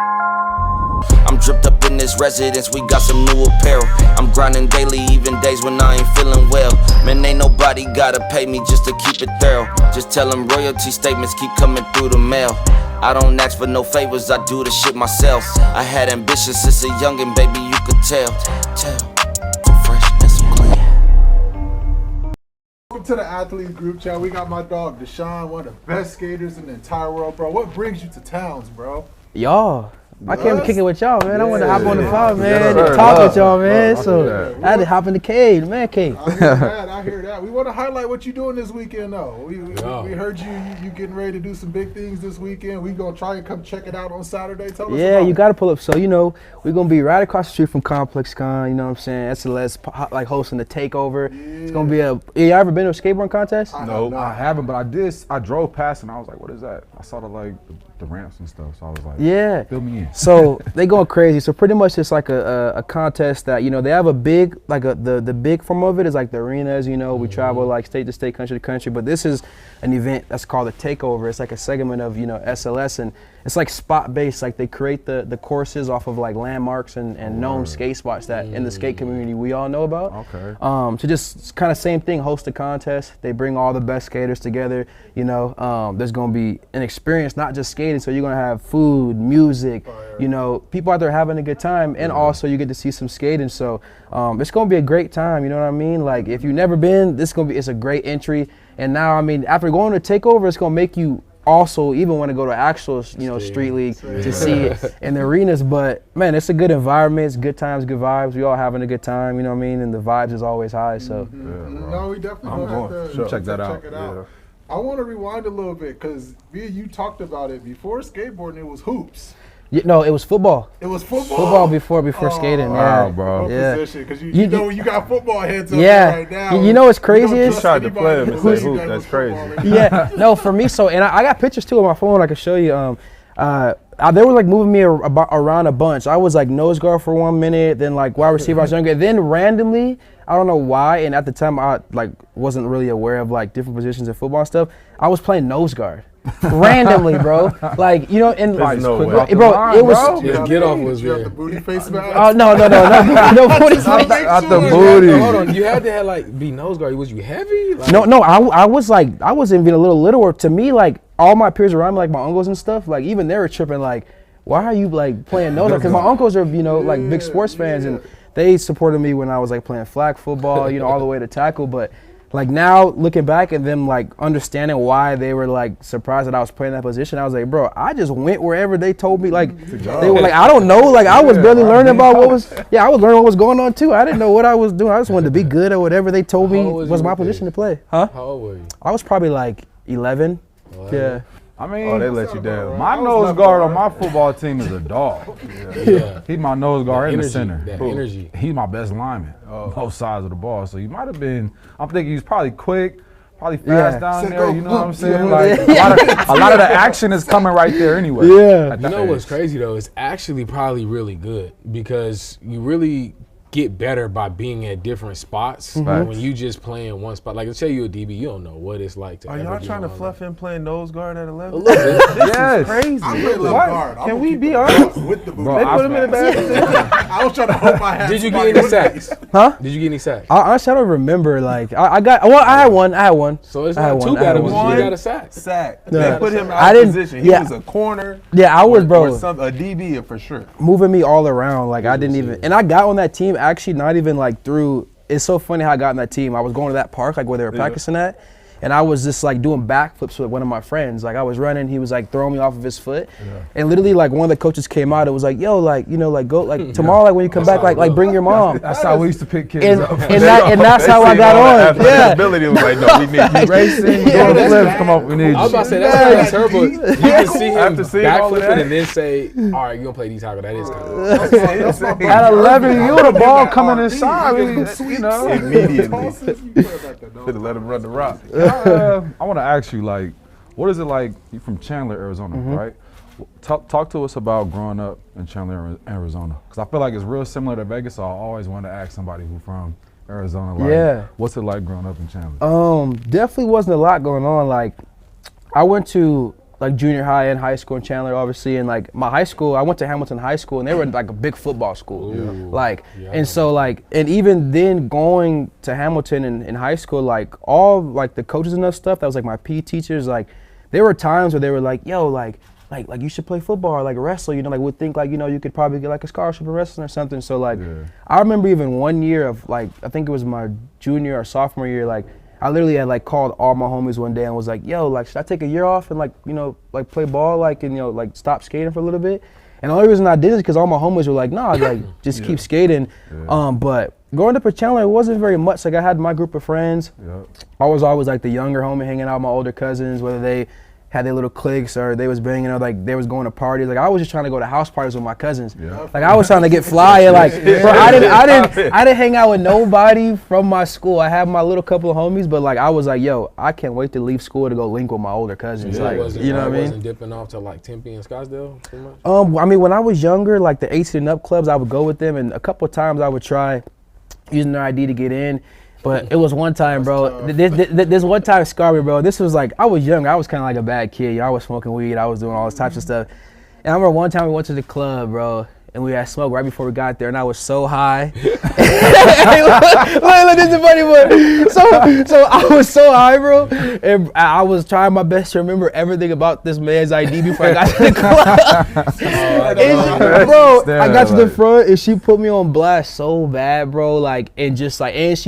I'm dripped up in this residence, we got some new apparel. I'm grinding daily, even days when I ain't feeling well. Man, ain't nobody gotta pay me just to keep it thorough. Just tell them royalty statements keep coming through the mail. I don't ask for no favors, I do the shit myself. I had ambition since a youngin', baby, you could tell. I'm fresh and some clean. Welcome to the Athletes Group Chat. We got my dog, DaShawn, one of the best skaters in the entire world, bro. What brings you to Towns, bro? Y'all. I came to kick it with y'all, man. I want to hop on the pod, man, and talk with y'all, man. So I had to hop in the cave, the man cave. I hear that. We want to highlight what you're doing this weekend, though. We heard you getting ready to do some big things this weekend. We gonna try and come check it out on Saturday. Tell us about you it. got to pull up. So, we're going to be right across the street from Complex Con, you know what I'm saying? SLS, like, hosting the takeover. Yeah. It's going to be you ever been to a skateboarding contest? No, I haven't, but I drove past and I was like, what is that? I saw the ramps and stuff, so I was like, yeah. Fill me in. So they going crazy. So pretty much it's like a contest that, they have a big, like the big form of it is like the arenas, we travel like state to state, country to country, but this is an event that's called the Takeover. It's like a segment of, SLS, and it's like spot based, like they create the courses off of like landmarks and known skate spots that in the skate community we all know about. Okay. So just kind of same thing, host a contest. They bring all the best skaters together, there's gonna be an experience, not just skating, so you're gonna have food, music, people out there having a good time, and also you get to see some skating. So it's gonna be a great time, you know what I mean? Like if you've never been, it's a great entry. And now, after going to Takeover, it's gonna make you also even want to go to actual, street league to see it in the arenas. But man, it's a good environment. It's good times, good vibes. We all having a good time, you know what I mean? And the vibes is always high. So no, we definitely have to check that out. Yeah. I want to rewind a little bit because you talked about it before skateboarding. It was hoops. No, it was football. It was football. Football before skating. Wow, bro. Position, because you know you got football heads up right now. You know what's crazy is tried to play him and say hoop. That's crazy. Yeah. No, for me. So, and I got pictures too on my phone. I can show you. They were like moving me around a bunch. I was like nose guard for 1 minute, then like wide receiver. I was younger. Then randomly, I don't know why, and at the time I like wasn't really aware of like different positions in football and stuff. I was playing nose guard. Randomly, bro. Like, and like, bro, it was. Get off was the booty face mask. Oh no, booty face. Out the booty. Hold on, you had to have like be nose guard. Was you heavy? Like, No, I was like, I wasn't even a little littler. To me, like all my peers around me, like my uncles and stuff, like even they were tripping. Like, why are you like playing nose guard? Because my uncles are, like big sports fans, and they supported me when I was like playing flag football, all the way to tackle, but. Like now, looking back at them, like understanding why they were like surprised that I was playing that position, I was like, bro, I just went wherever they told me. Like they were like, I don't know, like I was barely learning about what was. Yeah, I was learning what was going on too. I didn't know what I was doing. I just wanted to be good at whatever they told me was my position to play. Huh? How old were you? I was probably like 11. Yeah. They let you down. My nose guard on my football team is a dog. He's my nose guard in the center. That energy. He's my best lineman, both sides of the ball. So he might have been. I'm thinking he's probably quick, probably fast down there. You know what I'm saying? Like a lot of the action is coming right there anyway. Yeah. You know what's crazy though? It's actually probably really good because you really get better by being at different spots. When you just play in one spot. Like, let's say you're a DB, you don't know what it's like to. Are y'all trying to fluff in playing nose guard at 11? A little bit. Yes. Crazy. What? Can we be honest? With the booty. Bro, They put him in a bad position. I was trying to hope I had. Did you get any sacks? Huh? Did you get any sacks? Honestly, I don't remember. Like I had one. So it's not too bad. You got a sack. Sack. No. They put him out of position. He was a corner. Yeah, I was, bro. Or a DB for sure. Moving me all around. Like I didn't even, and I got on that team actually not even like through. It's so funny how I got on that team. I was going to that park like where they were practicing at, and I was just like doing backflips with one of my friends. Like I was running, he was like throwing me off of his foot, and literally like one of the coaches came out. It was like, yo, like like go like tomorrow, like when you come back, like bring your mom. That's how we used to pick kids And up. that's how I got on. Yeah. Ability was like, no, we need you. Racing, doing flips, come on, we need you. I was about to say that's kind of terrible. You can see him After seeing all of backflipping that. and then say, all right, you're gonna play D-tackle. That is kind of. At 11, you the ball coming inside, you know. Immediately. Should have let him run the rock. I want to ask you, like, what is it like? You're from Chandler, Arizona, right? Talk to us about growing up in Chandler, Arizona, because I feel like it's real similar to Vegas. So I always want to ask somebody who's from Arizona, like, what's it like growing up in Chandler? Definitely wasn't a lot going on. Like, I went to like junior high and high school in Chandler, obviously, and like my high school, I went to Hamilton High School, and they were like a big football school, and so like, and even then going to Hamilton in high school, like all like the coaches and stuff, that was like my PE teachers, like there were times where they were like, yo, like you should play football or like wrestle, like would think like, you could probably get like a scholarship in wrestling or something. So like, I remember even one year of like, I think it was my junior or sophomore year, like I literally had like called all my homies one day and was like, yo, like should I take a year off and like, like play ball, like, and like stop skating for a little bit? And the only reason I did is because all my homies were like, nah, like just keep skating. But growing up in Chandler, it wasn't very much. Like I had my group of friends. I was always like the younger homie hanging out with my older cousins, whether they had their little cliques or they was banging or like they was going to parties. Like I was just trying to go to house parties with my cousins. Like I was trying to get fly and like bro, I didn't hang out with nobody from my school. I had my little couple of homies, but like I was like, yo, I can't wait to leave school to go link with my older cousins. Like, you know what I mean? Wasn't dipping off to like Tempe and Scottsdale too much? I mean, when I was younger, like the 18 and up clubs, I would go with them, and a couple of times I would try using their ID to get in. But it was one time, bro. This one time scarred me, bro. This was like, I was young. I was kind of like a bad kid. I was smoking weed. I was doing all this types of stuff. And I remember one time we went to the club, bro, and we had smoke right before we got there, and I was so high. Look, this is funny, but so I was so high, bro, and I was trying my best to remember everything about this man's ID before I got to the club. Bro, I got to the front, and she put me on blast so bad, bro, like, and she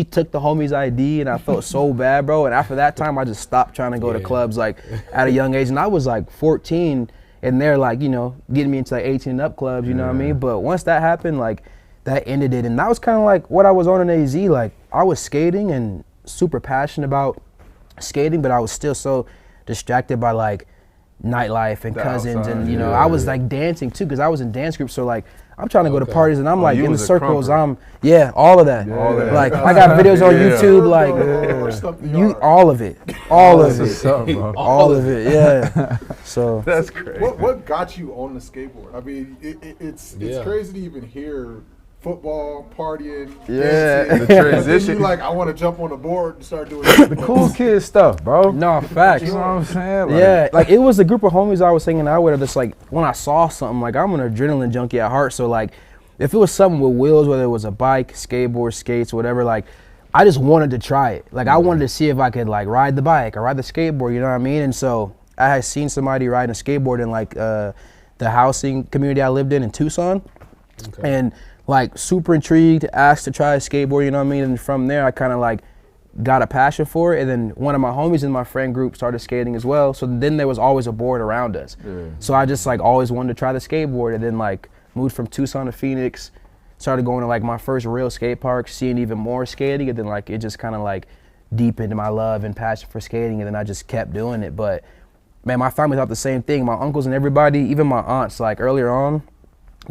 took the homie's ID, and I felt so bad, bro, and after that time, I just stopped trying to go to clubs, like, at a young age, and I was like 14, and they're like, getting me into like 18 and up clubs, you know what I mean? But once that happened, like, that ended it. And that was kind of like what I was on in AZ. Like, I was skating and super passionate about skating, but I was still so distracted by like nightlife and cousins outside, and I was like dancing too, because I was in dance groups. So like, I'm trying to go to parties and I'm like in the circles. All of that. Like I got videos on YouTube, like all of it, all of it. Yeah. So that's crazy. What got you on the skateboard? I mean, it's crazy to even hear football, partying, dancing, the transition. You like, I want to jump on the board and start doing the cool kid stuff, bro. No, facts. You know what I'm saying? Like, like it was a group of homies I was hanging out with. Just like when I saw something, like I'm an adrenaline junkie at heart. So like, if it was something with wheels, whether it was a bike, skateboard, skates, whatever, like I just wanted to try it. Like I wanted to see if I could like ride the bike or ride the skateboard. You know what I mean? And so I had seen somebody riding a skateboard in like the housing community I lived in Tucson, and like super intrigued, asked to try a skateboard, you know what I mean? And from there, I kind of like got a passion for it. And then one of my homies in my friend group started skating as well. So then there was always a board around us. So I just like always wanted to try the skateboard, and then like moved from Tucson to Phoenix, started going to like my first real skate park, seeing even more skating. And then like, it just kind of like deepened my love and passion for skating. And then I just kept doing it. But man, my family thought the same thing. My uncles and everybody, even my aunts, like earlier on,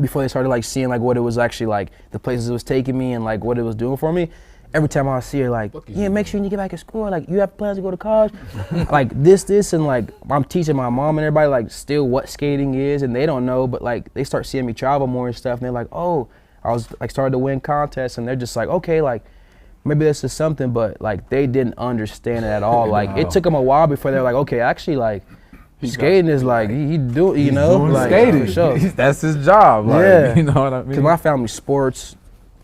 before they started like seeing like what it was actually like, the places it was taking me and like what it was doing for me, every time I see her like, yeah, make sure when you get back to school, like you have plans to go to college, like this, and like I'm teaching my mom and everybody like still what skating is, and they don't know, but like they start seeing me travel more and stuff, and they're like, oh, I was like started to win contests, and they're just like, okay, like maybe this is something, but like they didn't understand it at all. Like it took them a while before they're like, okay, actually like, skating is like he do, you know, like skating. For sure. That's his job. Like, you know what I mean? Because my family sports,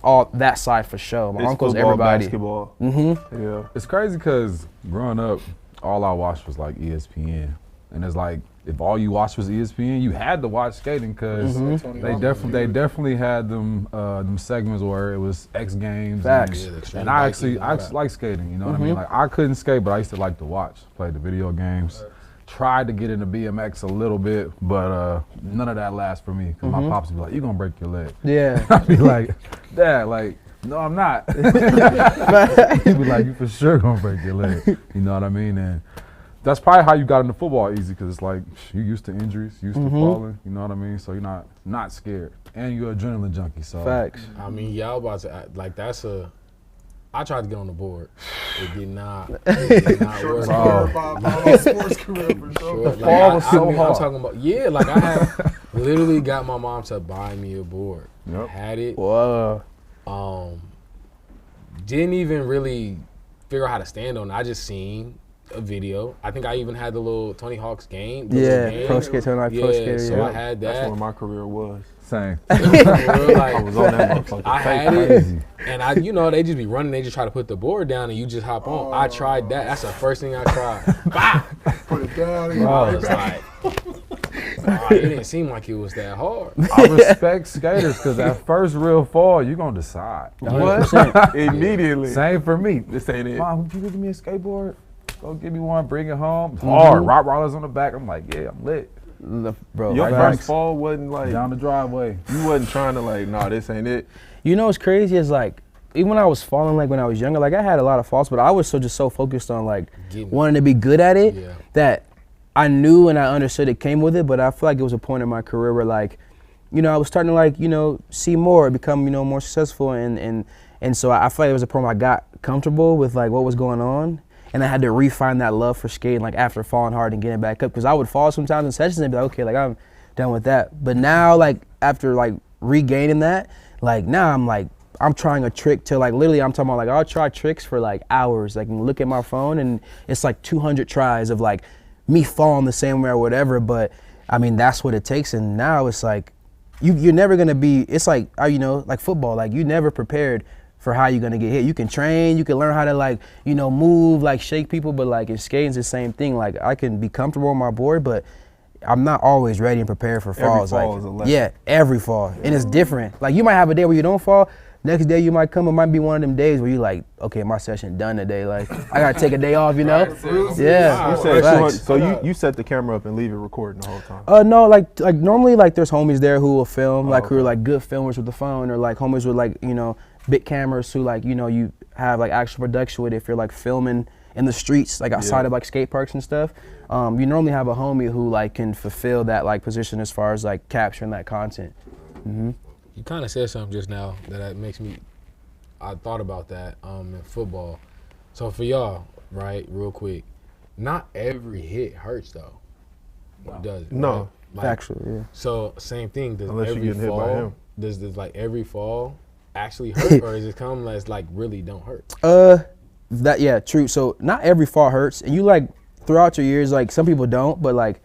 all that side for sure. My uncles, football, everybody. Basketball. Yeah. It's crazy because growing up, all I watched was like ESPN, and it's like if all you watched was ESPN, you had to watch skating because they definitely had them segments where it was XGames. Facts. And I actually like skating. You know what I mean? Like I couldn't skate, but I used to like to watch, play the video games. Tried to get into BMX a little bit, but none of that lasts for me because my pops would be like, "You gonna break your leg?" Yeah. I'd be like, "Dad, like, no, I'm not." He'd be like, "You for sure gonna break your leg." You know what I mean? And that's probably how you got into football easy, because it's like you used to injuries, used to falling. You know what I mean? So you're not scared, and you're an adrenaline junkie. So facts. I mean, y'all about to act like that's a. I tried to get on the board. It did not work. Sports career for sure. The fall was so hard. I'm talking about, like I had literally got my mom to buy me a board. Had it. Whoa. Didn't even really figure out how to stand on it. I just seen a video. I think I even had the little Tony Hawk's game. Pro Skate, Tony Hawk Pro Skater. So I had that. That's where my career was. Same. Like, I was on that motherfucker. I had it, and they just be running. They just try to put the board down, and you just hop on. I tried that. That's the first thing I tried. Bah! Put it down. I was like, it didn't seem like it was that hard. I respect skaters because that first real fall, you're going to decide. 100%. Immediately. Same for me. This ain't it. Mom, would you give me a skateboard? Go give me one, bring it home. It's hard. Rock rollers on the back. I'm like, yeah, I'm lit. Bro, Your facts. first fall wasn't like, Down the driveway. you wasn't trying to like, nah, this ain't it. You know what's crazy is like, even when I was falling, like when I was younger, like I had a lot of falls, but I was just so focused on like wanting to be good at it that I knew and I understood it came with it. But I feel like it was a point in my career where like, I was starting to like, see more, become, more successful. And so I feel like it was a point where I got comfortable with like what was going on. And I had to refine that love for skating, like after falling hard and getting back up. Because I would fall sometimes in sessions and be like, okay, like I'm done with that. But now, like after like regaining that, like now I'm trying a trick to like literally I'm talking about like I'll try tricks for like hours. Like look at my phone and it's like 200 tries of like me falling the same way or whatever. But I mean that's what it takes. And now it's like you're never gonna be. It's like like football. Like you never prepared for how you're gonna get hit. You can train, you can learn how to like, move, like shake people, but like in skating's the same thing. Like I can be comfortable on my board, but I'm not always ready and prepared for falls. Every fall is a lesson. Yeah, every fall. And it's different. Like you might have a day where you don't fall, next day you might come, it might be one of them days where you're like, okay, my session done today. Like I gotta take a day off, Yeah. You said, so you set the camera up and leave it recording the whole time? No, like normally like there's homies there who will film, who are like good filmers with the phone, or like homies with like, big cameras who like, you have like actual production with it if you're like filming in the streets, like outside of like skate parks and stuff. You normally have a homie who like can fulfill that like position as far as like capturing that content. Mm-hmm. You kind of said something just now that makes me, I thought about that in football. So for y'all, right, real quick, not every hit hurts though. Does it? No. Like, Actually, yeah. So same thing, does Unless every you get hit by him. does like every fall actually hurt or is it come as like really don't hurt? True. So not every fall hurts, and you like throughout your years, like some people don't, but like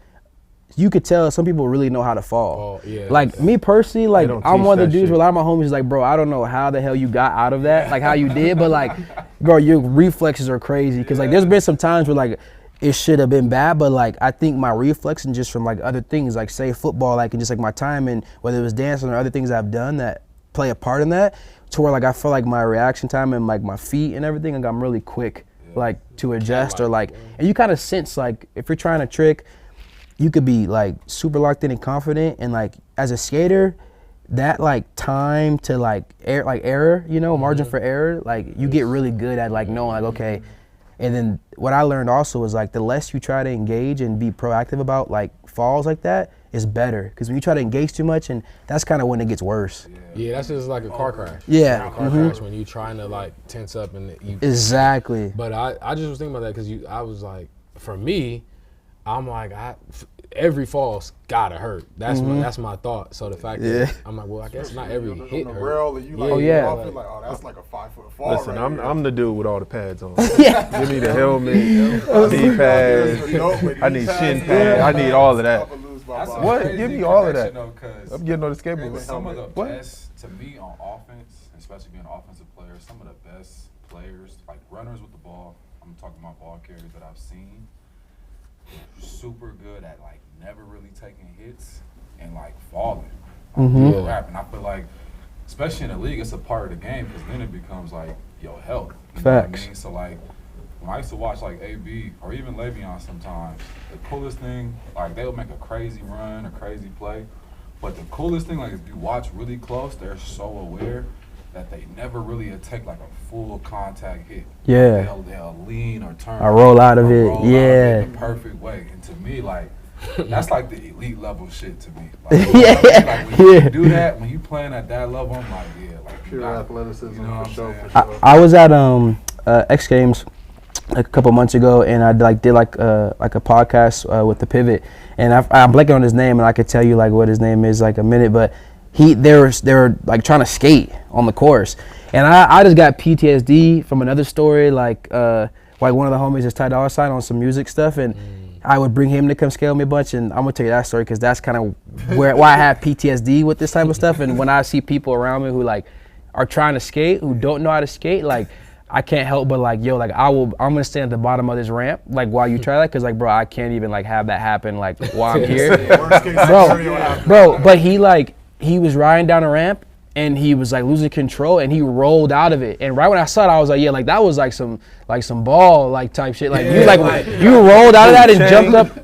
you could tell some people really know how to fall. Oh, yeah. Like me personally, like I'm one of the dudes shit. where a lot of my homies is like, bro, I don't know how the hell you got out of that, like how you did, but like, bro, your reflexes are crazy. Cause like there's been some times where like it should have been bad, but like I think my reflex and just from like other things, like say football, like and just like my time and whether it was dancing or other things I've done that play a part in that, to where like I feel like my reaction time and like my feet and everything, like I'm really quick, like to adjust or like, and you kind of sense like if you're trying to trick, you could be like super locked in and confident, and like as a skater, that like time to like error, margin for error, like you get really good at like knowing like okay. And then what I learned also was like the less you try to engage and be proactive about like falls like that is better, because when you try to engage too much, and that's kind of when it gets worse. Yeah, that's just like a car crash. Yeah. A car crash when you trying to like tense up and you. Exactly. But I just was thinking about that because I was like, for me, I'm like every fall's gotta hurt. That's my thought. So the fact that I'm like, well, I guess not every hit hurt. Rail, and you like, that's like a 5-foot fall. Listen, right I'm the dude with all the pads on. Give me the helmet, knee pads, I need shin pads, I need all of that. What? Give me all of that. I'm getting on the skateboard. Some of the best, to me, on offense, especially being an offensive player, some of the best players, like runners with the ball, I'm talking about ball carriers that I've seen, super good at like never really taking hits and like falling. Rap. And I feel like, especially in the league, it's a part of the game, because then it becomes like your health. You know what I mean? So like, when I used to watch like AB or even Le'Veon sometimes, the coolest thing, like they'll make a crazy run, a crazy play, but the coolest thing, like if you watch really close, they're so aware that they never really take like a full contact hit. Yeah. They'll lean or turn. I roll out of it. Yeah. In the perfect way. And to me, like, that's like the elite level shit to me. Like, like when you do that, when you playing at that level, I'm like, like pure athleticism, you know for sure. I was at XGames like a couple months ago, and I did a podcast with the Pivot, and I'm blanking on his name, and I could tell you like what his name is like a minute, but they were like trying to skate on the course, and I just got PTSD from another story, like like one of the homies is Ty Dolla $ign on some music stuff, and I would bring him to come skate with me a bunch. And I'm gonna tell you that story because that's kind of why I have PTSD with this type of stuff. And when I see people around me who like are trying to skate, who don't know how to skate, like I can't help but like, yo, like I'm gonna stand at the bottom of this ramp like while you try that, because like, bro, I can't even like have that happen like while I'm here. bro, but he was riding down a ramp and he was like losing control and he rolled out of it. And right when I saw it, I was like, yeah, like that was like some ball like type shit. Like you rolled out of that and jumped up.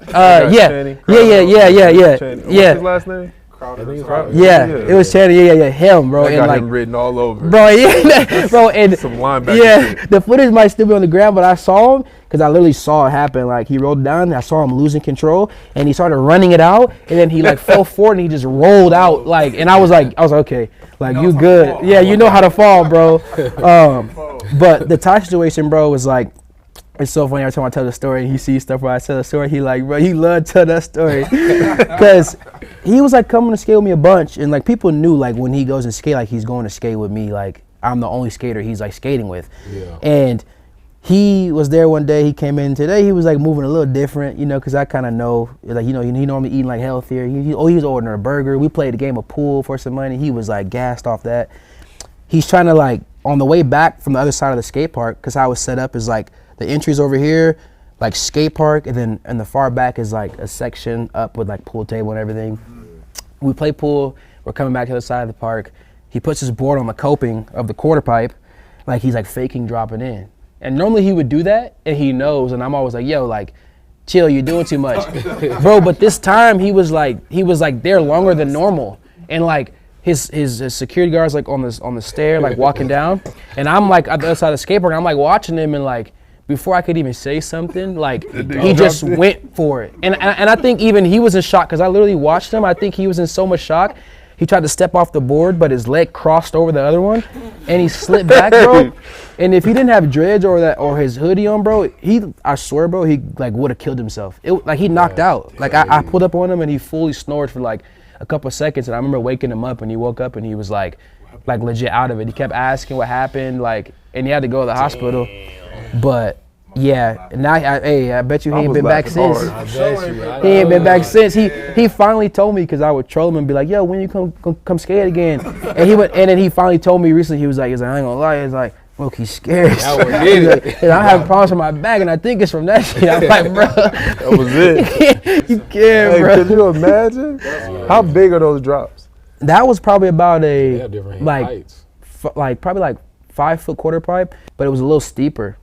Yeah. What's his last name? Yeah, it was Channing. Yeah, him, bro. I and got like, him written all over. bro. Yeah, bro. And Some linebacker. Yeah, shit. the footage might still be on the ground, but I saw him because I literally saw it happen. Like he rolled down, and I saw him losing control, and he started running it out, and then he like fell forward and he just rolled out. Like, and I was like, okay, like you good? Yeah, you know how to fall, bro. But the Ty situation, bro, was like. It's so funny every time I tell the story and he sees stuff where I tell the story, he like, bro, he loved to tell that story. Because he was like coming to skate with me a bunch, and like people knew like when he goes and skate, like he's going to skate with me, like I'm the only skater he's like skating with. Yeah. And he was there one day, he came in today, he was like moving a little different, you know, because I kind of know, like, you know, he normally eating like healthier. He was ordering a burger. We played a game of pool for some money. He was like gassed off that. He's trying to like, on the way back from the other side of the skate park, because how it was set up is like, the entry's over here, like skate park, and then in the far back is like a section up with like pool table and everything. We play pool, we're coming back to the other side of the park. He puts his board on the coping of the quarter pipe, like he's like faking dropping in. And normally he would do that, and he knows, and I'm always like, yo, like, chill, you're doing too much. Bro, but this time he was like there longer than normal. And like, his security guard's like on the stair, like walking down, and I'm like at the other side of the skateboard, and I'm like watching him, and like, before I could even say something, like he just went for it. And I think even he was in shock because I literally watched him. I think he was in so much shock. He tried to step off the board, but his leg crossed over the other one, and he slipped back, bro. And if he didn't have dreads or his hoodie on, bro, I swear, bro, he like would have killed himself. Like he knocked out. Like I pulled up on him and he fully snored for like a couple of seconds, and I remember waking him up and he woke up and he was like legit out of it. He kept asking what happened, like, and he had to go to the hospital. But yeah, now I bet you he ain't been back since. He ain't been back since. He finally told me, because I would troll him and be like, yo, when you come skate again? And then he finally told me recently, he was like, I ain't gonna lie, he's like, look, he's scared. And I have problems with my back, and I think it's from that shit. I'm like, bro, that was it. You can't, bro. Could you imagine? How big are those drops? That was probably about probably 5 foot quarter pipe, but it was a little steeper.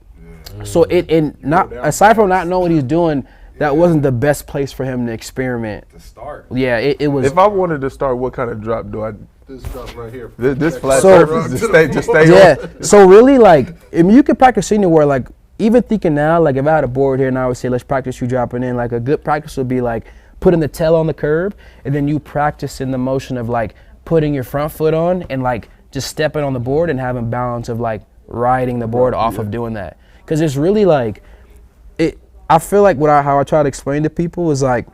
So aside from not knowing what he's doing, that wasn't the best place for him to experiment. To start. Yeah, it was. If I wanted to start, what kind of drop do I? This drop right here. This flat surface just stay yeah. on. So really, like, I mean, you could practice anywhere. Like, even thinking now, like, if I had a board here and I would say, let's practice you dropping in, like, a good practice would be like putting the tail on the curb, and then you practice in the motion of like putting your front foot on and like just stepping on the board and having balance of like riding the board off of doing that. Because it's really like, I feel like how I try to explain to people is like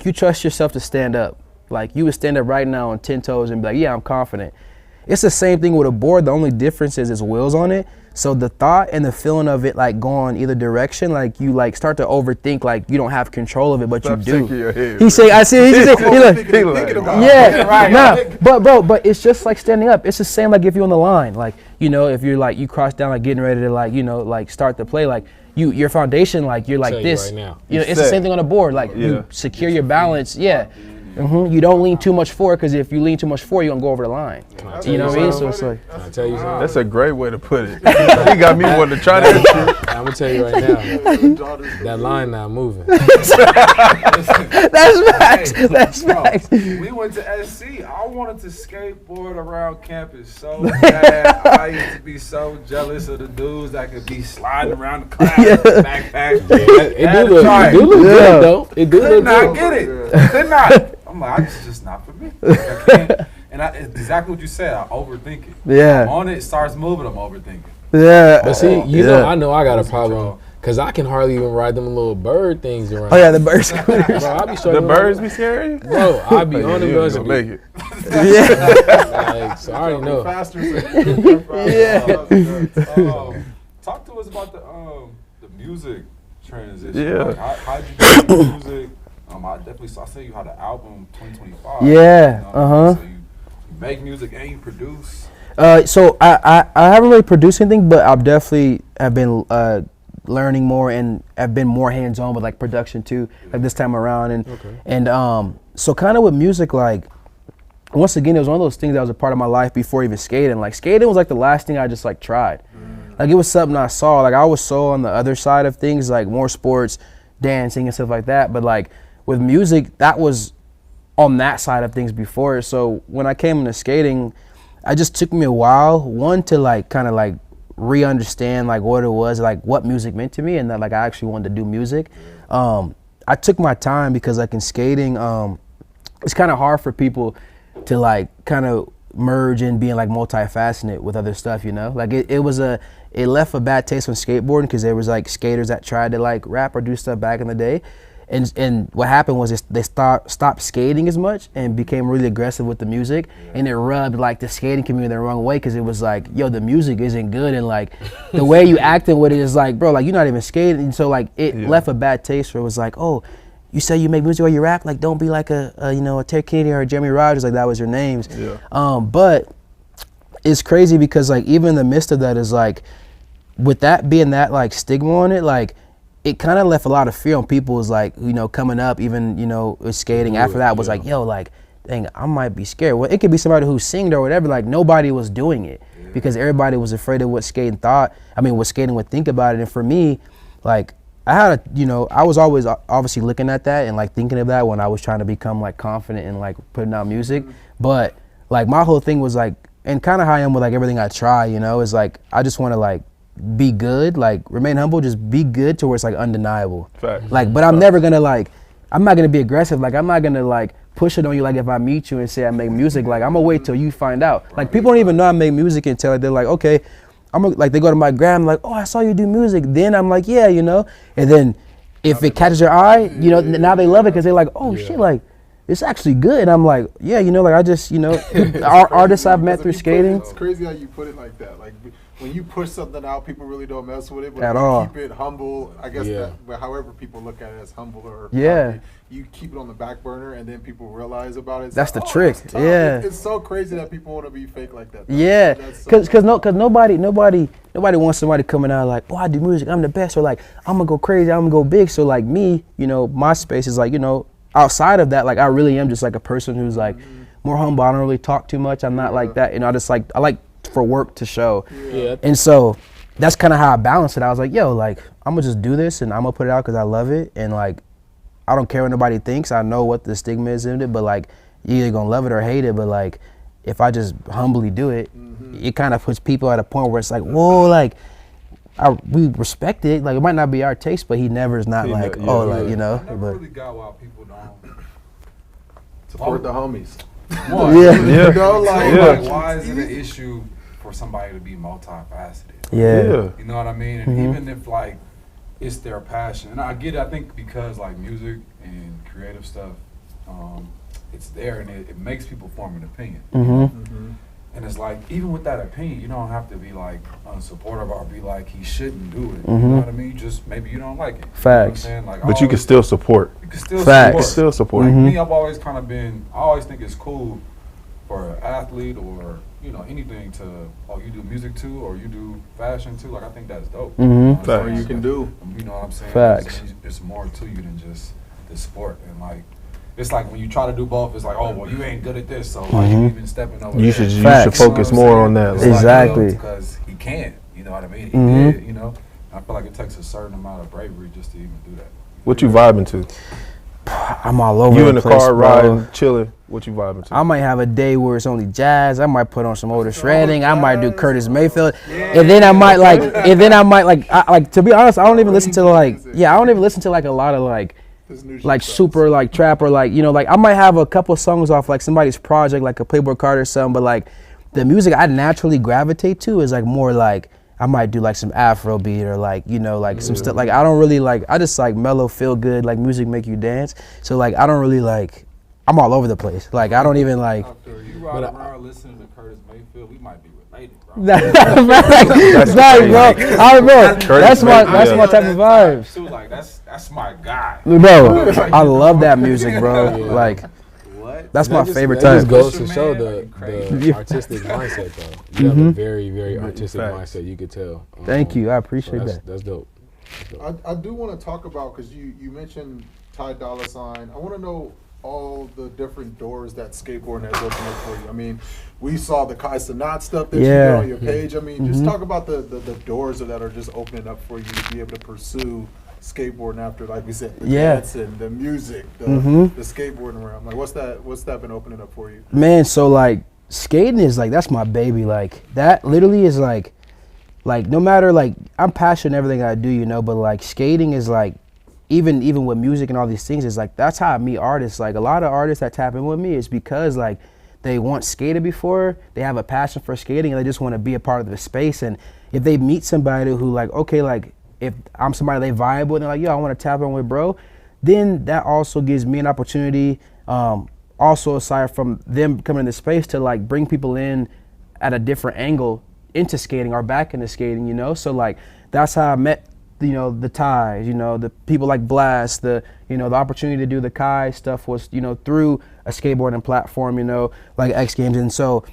you trust yourself to stand up. Like you would stand up right now on 10 toes and be like, yeah, I'm confident. It's the same thing with a board. The only difference is wheels on it. So the thought and the feeling of it like going either direction, like you like start to overthink, like you don't have control of it, but you do. He say, I see. He's like, yeah, right. Nah, but it's just like standing up. It's the same like if you're on the line, like, you know, if you're like you cross down, like getting ready to like, you know, like start the play, like your foundation, like you're like this. Right now. You know, it's the same thing on a board. Like you secure your balance. Yeah. You don't lean too much forward, because if you lean too much forward, you're going to go over the line. You know what I mean? So it's like. Can I tell you something? That's a great way to put it. He got me wanting to try that shit. I'm going to tell you right now, that line not moving. That's facts. We went to SC. I wanted to skateboard around campus so bad. I used to be so jealous of the dudes that could be sliding around the class with backpacks. It do look good, though. It do look good. Could not get it. Could not. I'm like, it's just not for me. Like, I can't. And it's exactly what you said. I overthink it. Yeah. I'm on it starts moving, I'm overthinking. Yeah. But see, I know I got a problem. Because I can hardly even ride them little bird things around. Oh, yeah, the bird scooters. Bro, I be The birds be scary? Bro, I be on them birds. Make it. Yeah. Like, so I already know. Faster. Yeah. Talk to us about music transition. Yeah. Like, how'd you do music? I definitely saw you had an album 2025. Yeah. You know, so you make music and you produce. So I haven't really produced anything, but I definitely have been learning more and have been more hands-on with like production too, like this time around. And so kind of with music, like once again, it was one of those things that was a part of my life before even skating. Like skating was like the last thing I just like tried. Like it was something I saw. Like I was so on the other side of things, like more sports, dancing and stuff like that. But like with music, that was on that side of things before. So when I came into skating, it just took me a while, one, to like kind of like re-understand like what it was, like what music meant to me, and that like I actually wanted to do music. I took my time because like in skating, it's kind of hard for people to like kind of merge in being like multifaceted with other stuff, you know? Like it left a bad taste on skateboarding because there was like skaters that tried to like rap or do stuff back in the day. And what happened was they stopped skating as much and became really aggressive with the music, and it rubbed like the skating community the wrong way because it was like, yo, the music isn't good, and like the way you acting with it is like, bro, like you're not even skating. And so like it left a bad taste where it was like, oh, you say you make music or you rap, like don't be like a Terry Kennedy or a Jeremy Rogers, like that was your names. But it's crazy because like even in the midst of that is like, with that being that like stigma on it, like it kind of left a lot of fear on people, was like, coming up, even, with skating after that was like, yo, like, dang, I might be scared. Well, it could be somebody who singed or whatever, like nobody was doing it because everybody was afraid of what skating what skating would think about it. And for me, like, I was always obviously looking at that and like thinking of that when I was trying to become like confident in like putting out music. But like my whole thing was like, and kind of how I am with like everything I try, is like, I just want to like be good, like remain humble, just be good to where it's like undeniable. Fact. Like, but I'm never gonna like, I'm not gonna be aggressive. Like, I'm not gonna like push it on you. Like, if I meet you and say I make music, like I'm gonna wait till you find out. Like, people don't even know I make music until like, they're like, okay, like they go to my gram, like, oh, I saw you do music. Then I'm like, yeah, and then if it catches your eye, now they love it because they're like, oh shit, like it's actually good. And I'm like, yeah, like I just, our artists I've met through skating. It's crazy how you put it like that. Like, when you push something out, people really don't mess with it. But at you all. Keep it humble. I guess but however people look at it as humble or you keep it on the back burner, and then people realize about it. That's like, the trick. That's it's so crazy that people want to be fake like that. Though. Yeah, because nobody wants somebody coming out like, oh, I do music, I'm the best, or like I'm gonna go crazy, I'm gonna go big. So like me, my space is like, outside of that, like I really am just like a person who's like more humble. I don't really talk too much. I'm not like that. I like for work to show. And so that's kind of how I balanced it. I was like, yo, like I'm gonna just do this and I'm gonna put it out because I love it, and like I don't care what nobody thinks. I know what the stigma is in it, but like you either gonna love it or hate it. But like if I just humbly do it, it kind of puts people at a point where it's like, whoa, like we respect it. Like it might not be our taste, but he never is not like, I never but really got why people don't support the homies. Like, why is it an issue for somebody to be multifaceted? You know what I mean? And even if like it's their passion, and I get it, I think because like music and creative stuff, it's there and it makes people form an opinion. And it's like, even with that opinion, you don't have to be like unsupportive or be like he shouldn't do it. You know what I mean? Just maybe you don't like it. Facts. You know what I'm saying? Like, but you can still support. You can still Facts. support. You can still support. Like me, I've always kind of been, I always think it's cool for an athlete or, anything to, you do music too or you do fashion too. Like, I think that's dope. That's what you can do. You know what I'm saying? Facts. There's more to you than just the sport. And like, it's like when you try to do both, it's like, oh, well, you ain't good at this, so why you even stepping over you there? should focus more on that. Exactly. Because he can, you know what I mean? He did, I feel like it takes a certain amount of bravery just to even do that. What you vibing to? I'm all over You in the place, car bro. riding, chilling. What you vibing to? I might have a day where it's only jazz. I might put on some Otis Redding. I might do Curtis Mayfield, and then I might like, to be honest, I don't even listen to like, I don't even listen to like a lot of like super like trap or like, like I might have a couple songs off like somebody's project, like a Playboy Carter or something, but like the music I naturally gravitate to is like more like I might do like some Afro beat or like, like some stuff. Like I don't really like, I just like mellow, feel good, like music make you dance. So like I don't really like, I'm all over the place. Like I don't even like. After you ride around listening to Curtis Mayfield, we might be with made it, bro. That's nice, bro. That's my type of vibes. She was like, that's my guy. Bro, I love that music, bro. Like, that's my favorite That type. just goes to show the artistic mindset, though. You have a very, very artistic mindset. You could tell. Thank you. I appreciate that. That's dope. I do want to talk about, because you mentioned Ty Dolla $ign. I want to know all the different doors that skateboarding has opened up for you. I mean, we saw the Kai Cenat stuff that you did on your page. I mean, just talk about the doors that are just opening up for you to be able to pursue skateboarding after, like we said, the dancing, the music, the skateboarding realm. Like, what's that been opening up for you? Man, so like skating is like, that's my baby. Like, that literally is like no matter, like, I'm passionate in everything I do, you know, but like skating is like, even with music and all these things, is like, that's how I meet artists. Like, a lot of artists that tap in with me is because like they once skated before, they have a passion for skating, and they just want to be a part of the space. And if they meet somebody who like, okay, like if I'm somebody they vibe with and they're like, yo, I want to tap in with bro, then that also gives me an opportunity, also aside from them coming into space, to like bring people in at a different angle into skating or back into skating, you know? So like, that's how I met, you know, the Ties, you know, the people like Blast, the opportunity to do the Kai stuff was, you know, through a skateboarding platform, you know, like XGames. And so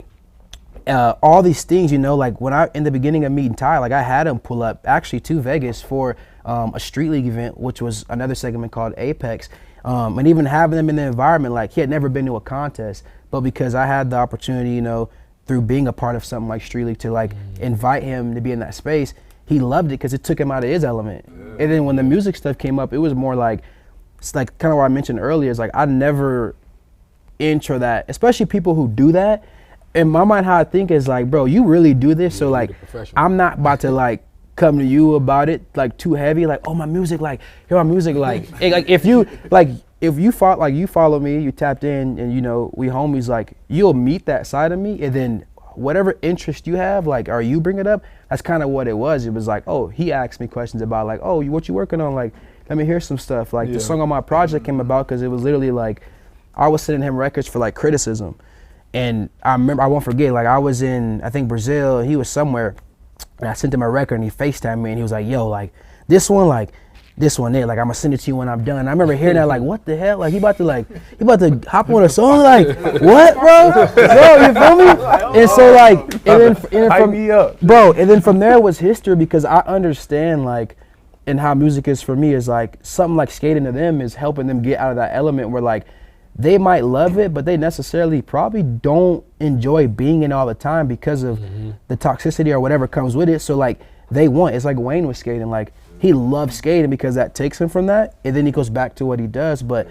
all these things, you know, like when in the beginning of meeting Ty, like I had him pull up actually to Vegas for a street league event, which was another segment called Apex. And even having them in the environment, like he had never been to a contest, but because I had the opportunity, you know, through being a part of something like street league to like invite him to be in that space, he loved it because it took him out of his element. And then when the music stuff came up, it was more like, it's like kind of what I mentioned earlier, is like I never intro that, especially people who do that. In my mind, how I think is like, bro, you really do this, so like I'm not about to like come to you about it like too heavy, like, oh, my music, like, hear my music, like if you follow me, you tapped in, and you know we homies, like you'll meet that side of me, and then whatever interest you have, like, or you bring it up, that's kind of what it was. It was like, oh, he asked me questions about like, oh, what you working on? Like, let me hear some stuff. Like the song on my project came about because it was literally like, I was sending him records for like criticism. And I remember, I won't forget, like I was in, I think Brazil, and he was somewhere, and I sent him a record, and he FaceTimed me, and he was like, yo, like this one there, like I'm gonna send it to you when I'm done. I remember hearing that, like, what the hell? Like he about to hop on a song, like what, bro? Bro, you feel me? And so like, and then Hype me up, bro, and then from there was history, because I understand like, and how music is for me is like something like skating to them is helping them get out of that element where like they might love it, but they necessarily probably don't enjoy being in all the time because of the toxicity or whatever comes with it. So like it's like Wayne was skating, like he loves skating because that takes him from that, and then he goes back to what he does. But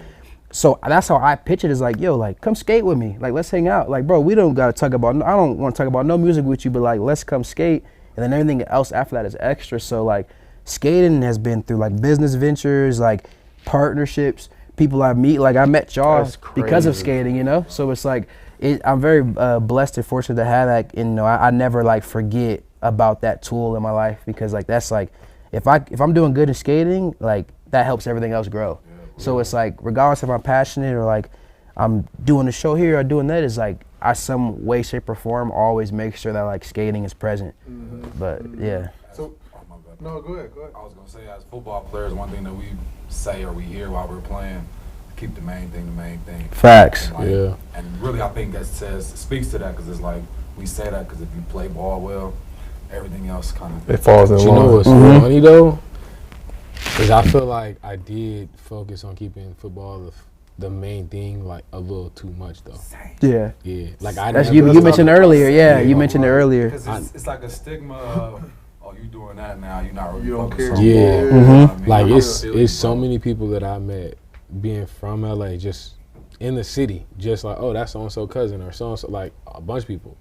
so that's how I pitch it, is like, yo, like come skate with me, like let's hang out, like bro, we don't gotta talk about, I don't want to talk about no music with you, but like let's come skate, and then everything else after that is extra. So like skating has been through like business ventures, like partnerships, people I meet, like I met y'all because of skating, you know? So it's like, I'm very blessed and fortunate to have that, and you know, I never like forget about that tool in my life, because like that's like, if I'm doing good in skating, like that helps everything else grow. So it's like, regardless if I'm passionate or like I'm doing a show here or doing that, is like I some way, shape or form always make sure that like skating is present. But yeah. So, no, go ahead. I was gonna say, as football players, one thing that we say or we hear while we're playing, keep the main thing. Facts. And like, and really, I think that speaks to that, because it's like, we say that because if you play ball well, everything else kind of it falls in line. You know what's funny though? Because I feel like I did focus on keeping football the main thing, like a little too much though. Yeah. Yeah. Like you mentioned earlier. Yeah, you mentioned it earlier. Because it's like a stigma of, oh, you doing that now, you're not really, you don't focused care. on Yeah. ball. You know what I mean? Like I it's feel you, so bro. many people that I met being from LA, just in the city, just like, oh, that's so-and-so cousin or so-and-so, like a bunch of people.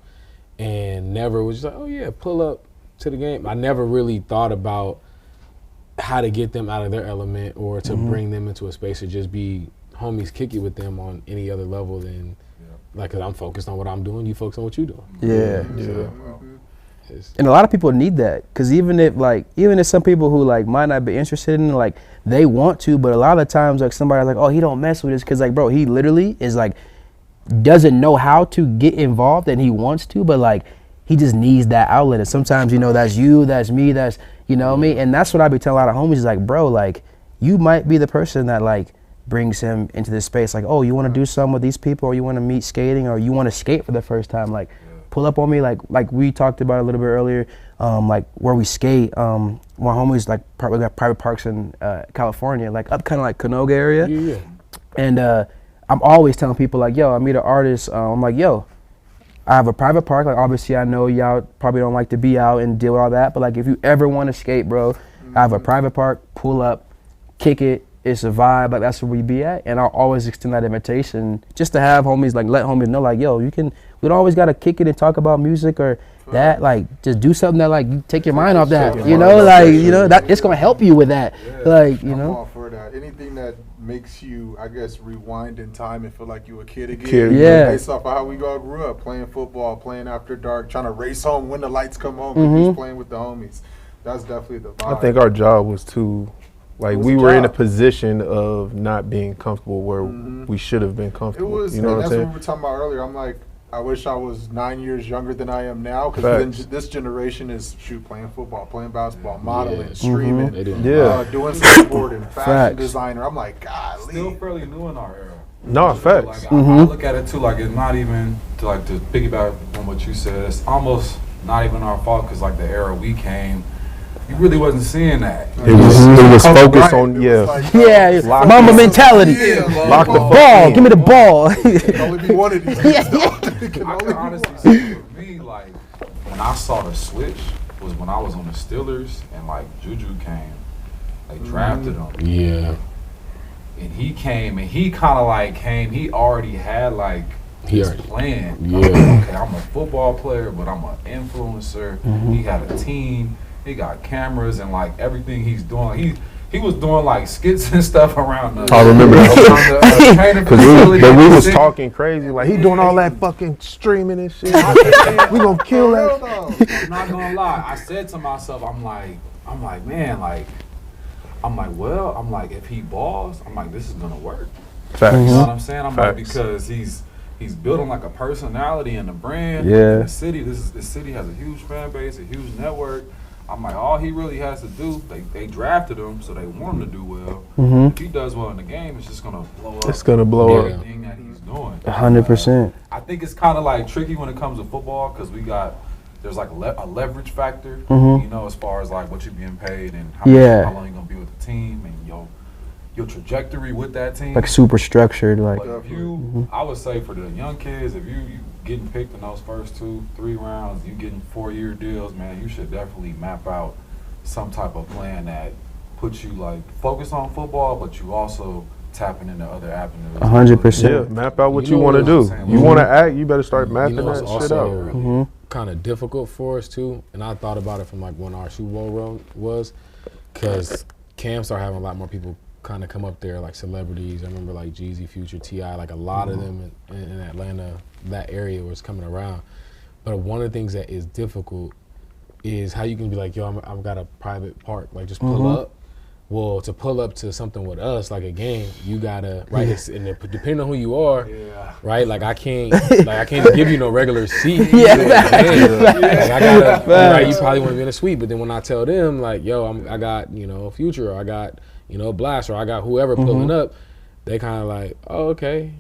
And never was just like, oh yeah, pull up to the game. I never really thought about how to get them out of their element, or to bring them into a space to just be homies, kick it with them on any other level than like, cause I'm focused on what I'm doing, you focus on what you doing. Yeah. It's- And a lot of people need that, because even if some people who like might not be interested in it, like they want to, but a lot of times like somebody's like, oh, he don't mess with this, because like, bro, he literally is like doesn't know how to get involved, and he wants to, but like he just needs that outlet. And sometimes, you know, that's you, that's me, that's, you know me. And that's what I be telling a lot of homies is like, bro, like, you might be the person that like brings him into this space. Like, oh, you want to do something with these people, or you want to meet skating, or you want to skate for the first time. Like, pull up on me. Like we talked about a little bit earlier, like where we skate. My homies, like, we got private parks in California, like up kind of like Canoga area. Yeah. And I'm always telling people like, yo, I meet an artist. I'm like, yo, I have a private park. Like, obviously, I know y'all probably don't like to be out and deal with all that. But like, if you ever want to skate, bro, I have a private park. Pull up, kick it. It's a vibe. Like, that's where we be at. And I'll always extend that invitation just to have homies, like, let homies know, like, yo, we don't always gotta kick it and talk about music or that. Like, just do something that, like, you take your mind off that. You know, like, you know, that it's gonna help you with that. Like, you I'm know. all for that. Anything that makes you, I guess, rewind in time and feel like you a kid again. Yeah. Based off of how we all grew up, playing football, playing after dark, trying to race home when the lights come home, and just playing with the homies. That's definitely the vibe. I think our job was to, like, we were in a position of not being comfortable where we should have been It comfortable. was, you know what I'm that's saying? what we were talking about earlier. I'm like, I wish I was 9 years younger than I am now, because this generation is playing football, playing basketball, modeling, streaming, doing skateboarding, fashion designer. I'm like, God, Still fairly new in our era. No, facts. Like, I look at it too, like, it's not even to piggyback on what you said. It's almost not even our fault, because like the era we came, you really wasn't seeing that. It was focused on Mamba mentality. Lock the ball. Give me the ball. It can only be one of these. I can honestly say for me, like, when I saw the switch was when I was on the Steelers and like Juju came. They drafted him. Yeah. And he came and he kind of like he already had like his plan. Yeah. Okay, I'm a football player, but I'm an influencer. He got a team. He got cameras and like everything he's doing. He was doing like skits and stuff around the. I remember that. Because we was talking crazy, like he doing all that fucking streaming and shit. We gonna kill that. I'm not gonna lie. I said to myself, I'm like, man, like, if he balls, I'm like, this is gonna work. Facts. You know what I'm saying? I'm like, Facts. because he's building like a personality and a brand. Yeah. And the city, this city has a huge fan base, a huge network. I'm like, all he really has to do, they drafted him, so they want him to do well. If he does well in the game, it's just gonna blow up. It's gonna blow up. Everything that he's doing. 100%. I think it's kind of like tricky when it comes to football, because there's like a leverage factor, you know, as far as like what you're being paid and how long you're gonna be with the team and your trajectory with that team. Like super structured, like. But if you, I would say for the young kids, if you getting picked in those first 2-3 rounds, you getting 4-year deals, man, you should definitely map out some type of plan that puts you like focus on football, but you also tapping into other avenues. 100%. Yeah, map out what you want to do. You want to act, you better start mapping You know, it's that shit out. also kind of difficult for us too, and I thought about it from like when our Super Bowl run was, because Cam started having a lot more people kind of come up there, like celebrities. I remember like Jeezy, Future, T.I., like a lot of them in Atlanta, that area was coming around. But one of the things that is difficult is how you can be like, yo, I've got a private park, like just pull up. Well, to pull up to something with us, like a game, you gotta, right? And depending on who you are, right? Like I can't give you no regular seat. Like I gotta, right? You probably want to be in a suite, but then when I tell them, like, yo, I got, you know, Future, or I got, you know, Blast, or I got whoever pulling up, they kind of like, oh, okay.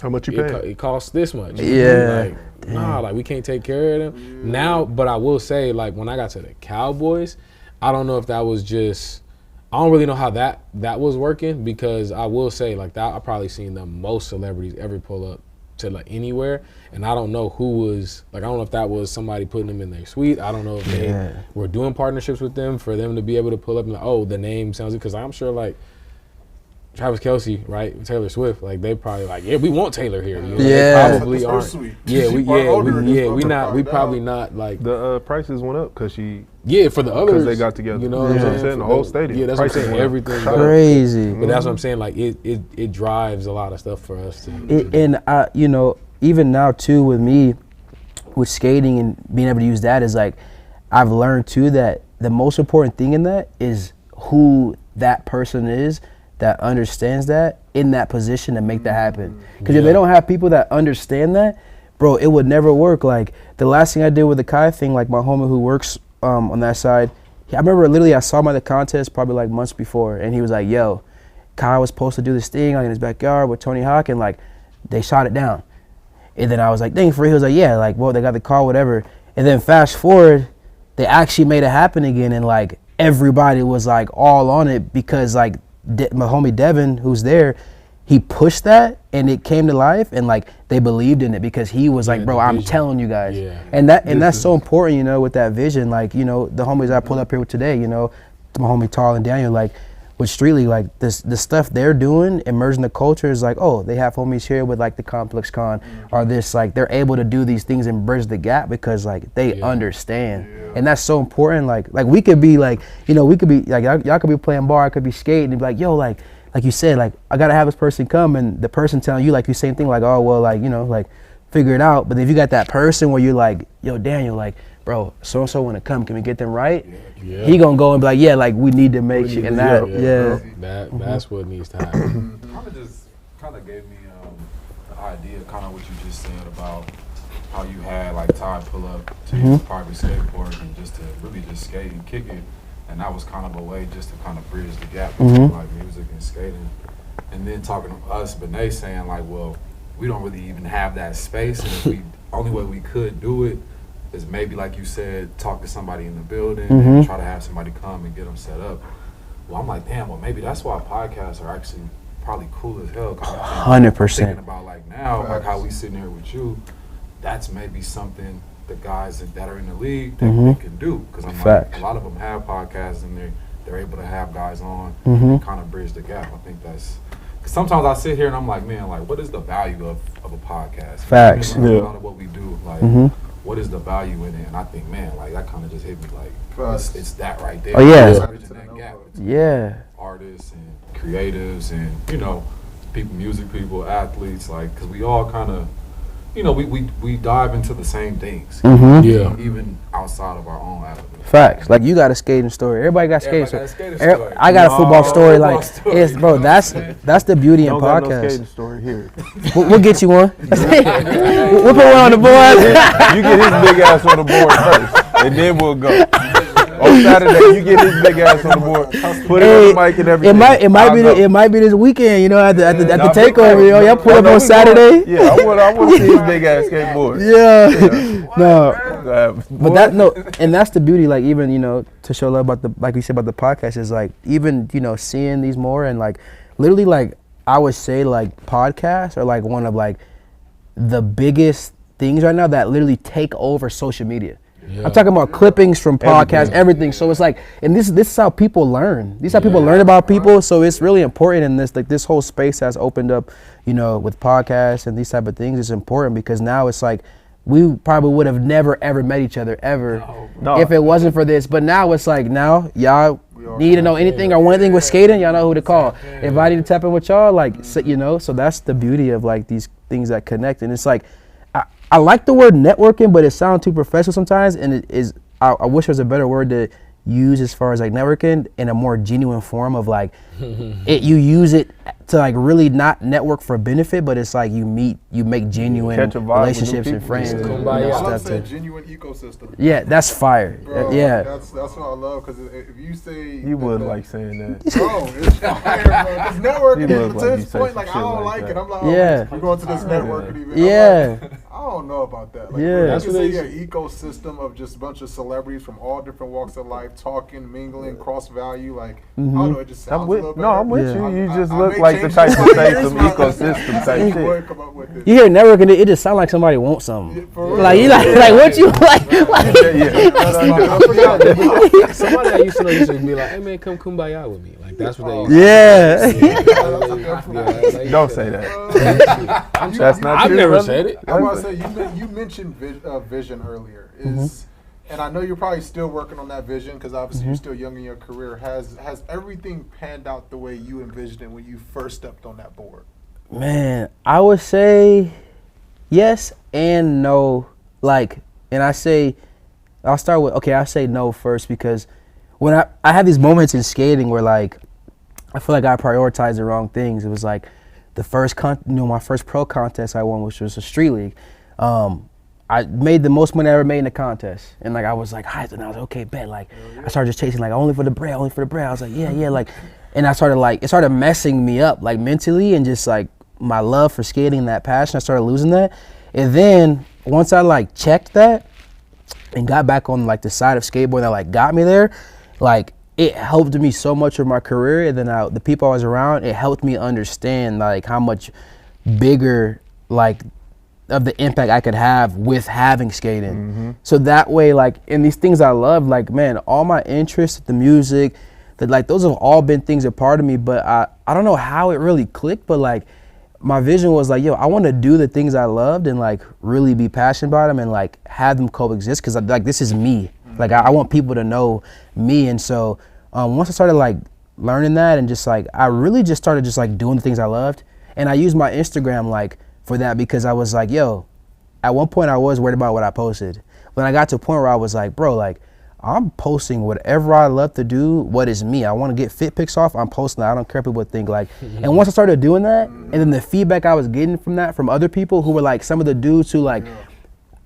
How much you pay? It costs this much. Yeah. Like, nah, like we can't take care of them now. But I will say, like when I got to the Cowboys, I don't know if that was just. I don't really know how that was working, because I will say like that I probably seen the most celebrities ever pull up to like anywhere, and I don't know who was like, I don't know if that was somebody putting them in their suite. I don't know if they were doing partnerships with them for them to be able to pull up and like, oh, the name sounds good, because I'm sure like Travis Kelce, right, Taylor Swift, like they probably like, yeah, we want Taylor here. You know? Yeah. They probably aren't. We probably not like The prices went up because for the others, because they got together. You know what I'm saying? The whole stadium. Yeah, that's what I'm saying. Everything Crazy. But that's what I'm saying. Like it drives a lot of stuff for us to. And you know, even now too with me, with skating and being able to use that is like, I've learned too that the most important thing in that is who that person is that understands that in that position to make that happen. Because if they don't have people that understand that, bro, it would never work. Like, the last thing I did with the Kai thing, like, my homie who works on that side, I remember literally I saw him at the contest probably like months before, and he was like, yo, Kai was supposed to do this thing like in his backyard with Tony Hawk, and like they shot it down. And then I was like, dang, for real? He was like, yeah, like, well, they got the call, whatever. And then fast forward, they actually made it happen again, and like everybody was like all on it because like my homie Devin, who's there, he pushed that and it came to life, and like they believed in it because he was like, bro, I'm telling you guys. Yeah. And that's so important, you know, with that vision. Like, you know, the homies I pulled up here with today, you know, my homie Tall and Daniel, like with Street League, like the stuff they're doing, immersing the culture is like, oh, they have homies here with like the Complex Con or this, like they're able to do these things and bridge the gap because like they understand. And that's so important. Like we could be like, you know, we could be like, y'all could be playing bar, I could be skating and be like, yo, like you said, like I gotta have this person come, and the person telling you like the same thing, like, oh well, like, you know, like figure it out. But if you got that person where you're like, yo, Daniel, like, bro, so and so wanna come, can we get them right? Yeah. He gonna go and be like, yeah, like we need to make sure, and that's what needs to happen. Kind of gave me the idea, kind of what you just said about how you had like Ty pull up to your private skateboard and just to really just skate and kick it. And that was kind of a way just to kind of bridge the gap between like music and skating. And then talking to us, Benet saying like, well, we don't really even have that space, and if we only way we could do it is maybe like you said, talk to somebody in the building and try to have somebody come and get them set up. Well, I'm like, damn, well maybe that's why podcasts are actually probably cool as hell. 100%. Thinking about like now, like how we sitting here with you, that's maybe something the guys that are in the league that they can do, because I'm like, a lot of them have podcasts and they're able to have guys on and kind of bridge the gap. I think that's, because sometimes I sit here and I'm like, man, like what is the value of a podcast? Facts. I mean, like, a lot of what we do, like what is the value in it? And I think, man, like that kind of just hit me like it's that right there. Oh yeah. Bridging that gap Yeah. artists and creatives and, you know, people, music people, athletes, like, because we all kind of, you know, we dive into the same things. Yeah. Even outside of our own avenue. Facts. Like you got a skating story. Everybody got skating story. Story. I got a football story. Like it's, bro. That's the beauty in Don't got no podcasts. skating story here. We'll get you one. We'll put one on the board. You get his big ass on the board first, and then we'll go. On Saturday, you get his big ass on the board. Put it on the mic and everything. It might be this weekend. You know, at the takeover. Yo, y'all pull up on Saturday. Yeah, I want to see his big ass skateboard. Yeah. No. But and that's the beauty. Like even, you know, to show love about like we said about the podcast is like even, you know, seeing these more and like literally like I would say like podcasts are like one of like the biggest things right now that literally take over social media. Yeah. I'm talking about clippings from podcasts, everything. So it's like, and this is how people learn. This is how people learn about people. So it's really important in this, like this whole space has opened up, you know, with podcasts and these type of things. It's important because now it's like, we probably would have never ever met each other ever if it wasn't for this. But now it's like, now y'all need to know anything or one thing with skating, y'all know who to call. If I need to tap in with y'all, like, you know, so that's the beauty of like these things that connect. And it's like, I like the word networking, but it sounds too professional sometimes, and it is. I wish there was a better word to use as far as like networking in a more genuine form of like, you use it to like really not network for benefit, but it's like you make genuine relationships and friends. That's a genuine ecosystem. Yeah, that's fire. Bro, yeah, that's what I love, because if you say you would like saying that. Bro, it's fire, bro. Because networking to this point, like I don't like it. I'm like, we're going to this networking event. Yeah. Like, I don't know about that. Like, that's you say an ecosystem of just a bunch of celebrities from all different walks of life, talking, mingling, cross value. Like, I don't know, it just sounds a little better. No, I'm with you. You just look like the type to say some ecosystem type shit. You hear networking, it just sounds like somebody wants something. Like you like what you like. Somebody I used to know used to be like, "Hey man, come kumbaya with me." Like that's what they. Don't say that. That's not I've true. never said it. I want to say you mentioned vision earlier. And I know you're probably still working on that vision because obviously you're still young in your career. Has everything panned out the way you envisioned it when you first stepped on that board? Man, I would say yes and no. Like, and I say, I'll start with, I say no first because when I have these moments in skating where like, I feel like I prioritized the wrong things. It was like the first, my first pro contest I won, which was a street league. I made the most money I ever made in the contest, and like I was like hyped, and I was like, okay, bet. Like I started just chasing like only for the bread. I was like, yeah, like, and I started like it started messing me up like mentally, and just like my love for skating and that passion, I started losing that. And then once I like checked that and got back on like the side of skateboarding that like got me there, like it helped me so much with my career. And then the people I was around, it helped me understand like how much bigger like of the impact I could have with having skating. So that way, like in these things I love, like man, all my interests, the music, that like those have all been things a part of me. But I don't know how it really clicked, but like my vision was like, yo, I want to do the things I loved and like really be passionate about them and like have them coexist, because like this is me. Like I want people to know me. And so once I started like learning that, and just like I really just started just like doing the things I loved, and I used my Instagram like for that, because I was like, yo, at one point I was worried about what I posted. When I got to a point where I was like, bro, like I'm posting whatever I love to do, what is me. I want to get fit pics off, I'm posting that. I don't care what people think. Like, and once I started doing that, and then the feedback I was getting from that from other people who were like some of the dudes who like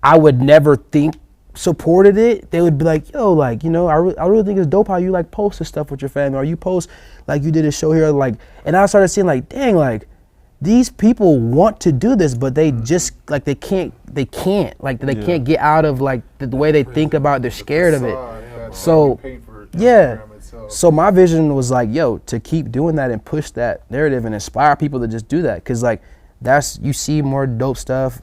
I would never think supported it, they would be like, yo, like, you know, I really think it's dope how you like post this stuff with your family, or you post like you did a show here, like, and I started seeing like, dang, like these people want to do this, but they just like they can't get out of like the way they think about it. They're scared of it. So so my vision was like, yo, to keep doing that and push that narrative and inspire people to just do that, because like that's, you see more dope stuff,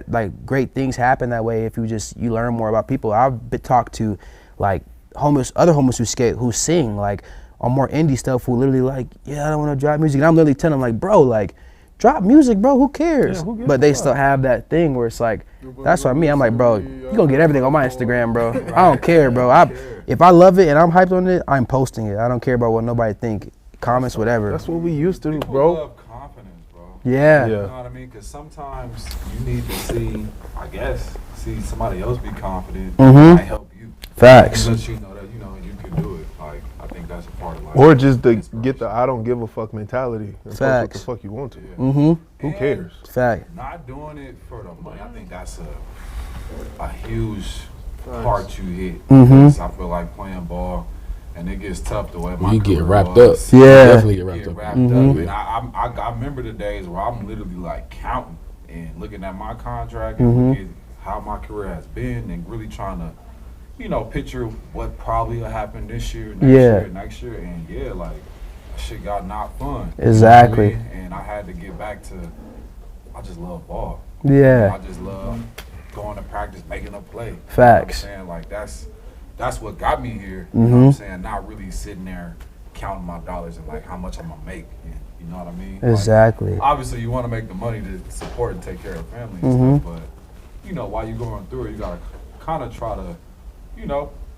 like great things happen that way if you learn more about people. I've been talked to like other homeless who skate, who sing like on more indie stuff, who literally like, yeah, I don't want to drop music, and I'm literally telling them like, bro, like drop music, bro, who cares? Yeah, but they still have that thing where it's like, that's what I mean. I'm like, bro, you gonna get everything on my Instagram, bro. I don't care, bro. If I love it and I'm hyped on it, I'm posting it. I don't care about what nobody think, comments, whatever. That's what we used to, People bro. love confidence, bro. Yeah. You know what I mean? Because sometimes you need to see somebody else be confident. I help you. Facts. Let you know that you can do it. Like, I think that's a part of life. Or just to get the I don't give a fuck mentality and post what the Facts. fuck you want to. Mm-hmm. Who cares? Fact. Not doing it for the money, I think that's a huge part you hit. Because I feel like playing ball, and it gets tough the way my You get career wrapped was. up. Yeah. You definitely get wrapped up. And I remember the days where I'm literally like counting and looking at my contract and looking at how my career has been, and really trying to, picture what probably will happen this year, next year, and like shit got not fun. Exactly. You know what I mean? And I had to get back to, I just love ball. Yeah. I just love going to practice, making a play. Facts. You know what I'm saying? Like that's what got me here. You know what I'm saying? Not really sitting there counting my dollars and like how much I'm gonna make. You know what I mean? Exactly. Like, obviously, you want to make the money to support and take care of family and stuff, but while you're going through it, you gotta kind of try to,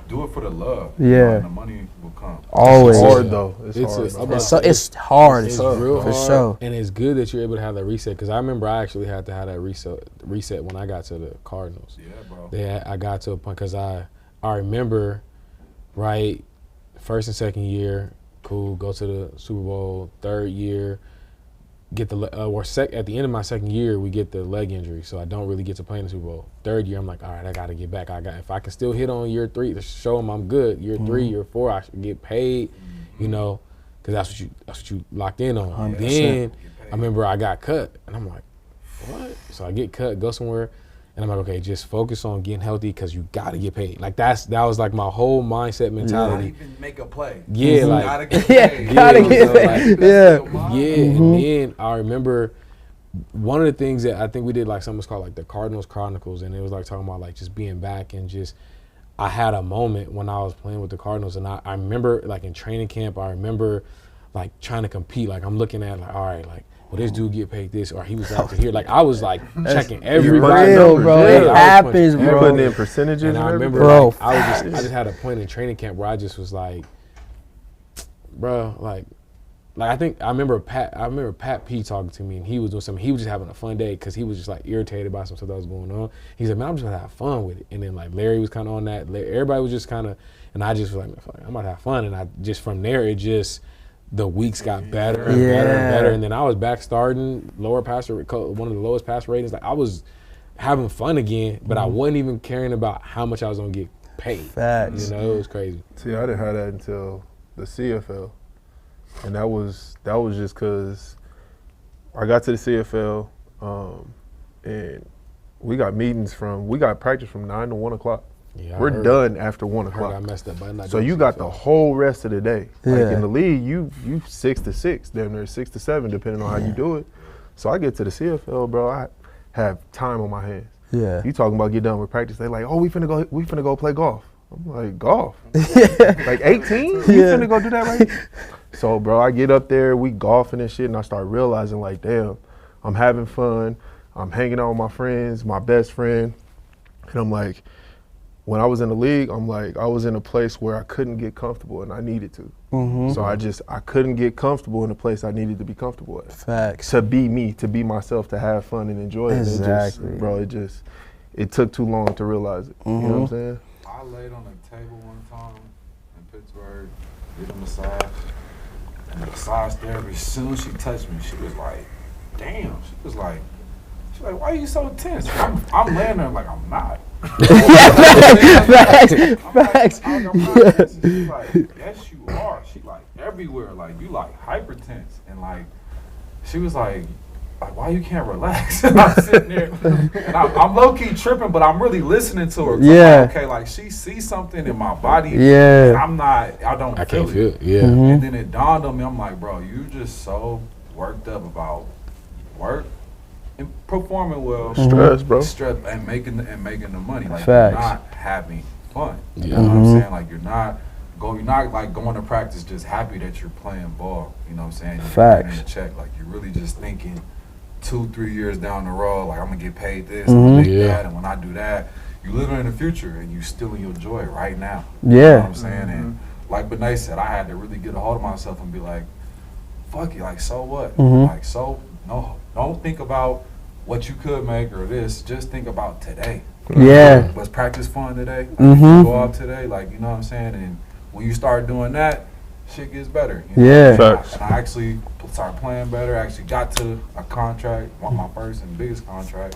do it for the love. Yeah. And the money will come. Always. It's hard though. It's hard. It's hard. It's real for hard, sure. and it's good that you're able to have that reset. Because I remember I actually had to have that reset when I got to the Cardinals. Yeah, bro. I got to a point because I remember, right, first and second year, cool, go to the Super Bowl. Third year, get the at the end of my second year, we get the leg injury, so I don't really get to play in the Super Bowl. Third year, I'm like, all right, I got to get back. If I can still hit on year 3 to show them I'm good. Year 3, year 4, I should get paid, because that's what you locked in on. 100%. Then I remember I got cut, and I'm like, what? So I get cut, go somewhere, and I'm like, okay, just focus on getting healthy because you got to get paid. Like that was like my whole mindset mentality. Not even make a play. Yeah, You like gotta get paid. Gotta get so, paid. like, Yeah. and then I remember one of the things that I think we did, like something was called like the Cardinals Chronicles, and it was like talking about like just being back and just, I had a moment when I was playing with the Cardinals, and I remember like in training camp, I remember like trying to compete. Like I'm looking at like, all right, like, well, this dude get paid this, or he was out here. Like I was like checking everybody. Real, bro. Yeah, It I was happens, punching bro. Putting in percentages. And I remember, Bro, like, I just had a point in training camp where I just was like, bro, like I remember Pat P talking to me, and he was doing something. He was just having a fun day because he was just like irritated by some stuff that was going on. He said, man, I'm just gonna have fun with it. And then like Larry was kind of on that. Everybody was just kind of, and I just was like, I'm about to have fun. And I just, from there, it just, the weeks got better and better and better. And then I was back starting, one of the lowest pass ratings. Like I was having fun again, but I wasn't even caring about how much I was gonna get paid. Facts. You know, it was crazy. See, I didn't have that until the CFL, and that was just because I got to the CFL, and we got practice from 9 to 1 o'clock. Yeah, We're done after 1 o'clock. I messed up, but I'm not So doing you shit, got the whole rest of the day. Like Yeah. in the league, you 6 to 6, damn near 6 to 7, depending on how you do it. So I get to the CFL, bro. I have time on my hands. Yeah. You talking about get done with practice? They like, oh, we finna go play golf. I'm like, golf? Like 18? You finna go do that right here? So, bro, I get up there, we golfing and shit, and I start realizing, like, damn, I'm having fun. I'm hanging out with my friends, my best friend. And I'm like, when I was in the league, I'm like, I was in a place where I couldn't get comfortable, and I needed to. So I couldn't get comfortable in a place I needed to be comfortable at. Facts. To be me, to be myself, to have fun and enjoy it. Exactly. It took too long to realize it. You know what I'm saying? I laid on a table one time in Pittsburgh, did a massage, and the massage therapist, as soon as she touched me, she was like, damn. She was like, why are you so tense? I'm laying there like, I'm not. Facts. I'm not tense. She's like, yes, you are. She like, everywhere. Like, you like hyper tense. And like, she was like, why you can't relax? And I'm sitting there, and I'm low-key tripping, but I'm really listening to her. Yeah. Like, okay, like she sees something in my body. Yeah. And I don't I feel can't feel it. it. Yeah. And then it dawned on me, I'm like, bro, you just so worked up about work and performing well. Stress, bro. Stress and making the money. Like, Facts. you're not having fun. Yeah. You know what I'm saying? Like, you're not like going to practice just happy that you're playing ball. You know what I'm saying? You're Facts. getting a check. Like, you're really just thinking 2-3 years down the road, like, I'm gonna get paid this, I'm gonna make that, and when I do that, you living in the future and you stealing your joy right now. You know what I'm saying? And like Benet said, I had to really get a hold of myself and be like, fuck it, like, so what? Like, so no, don't think about what you could make or this, just think about today. Yeah. Let's practice fun today. Go out today, like, you know what I'm saying? And when you start doing that, shit gets better. You know? Yeah. Facts. And I actually started playing better. I actually got to a contract, my first and biggest contract,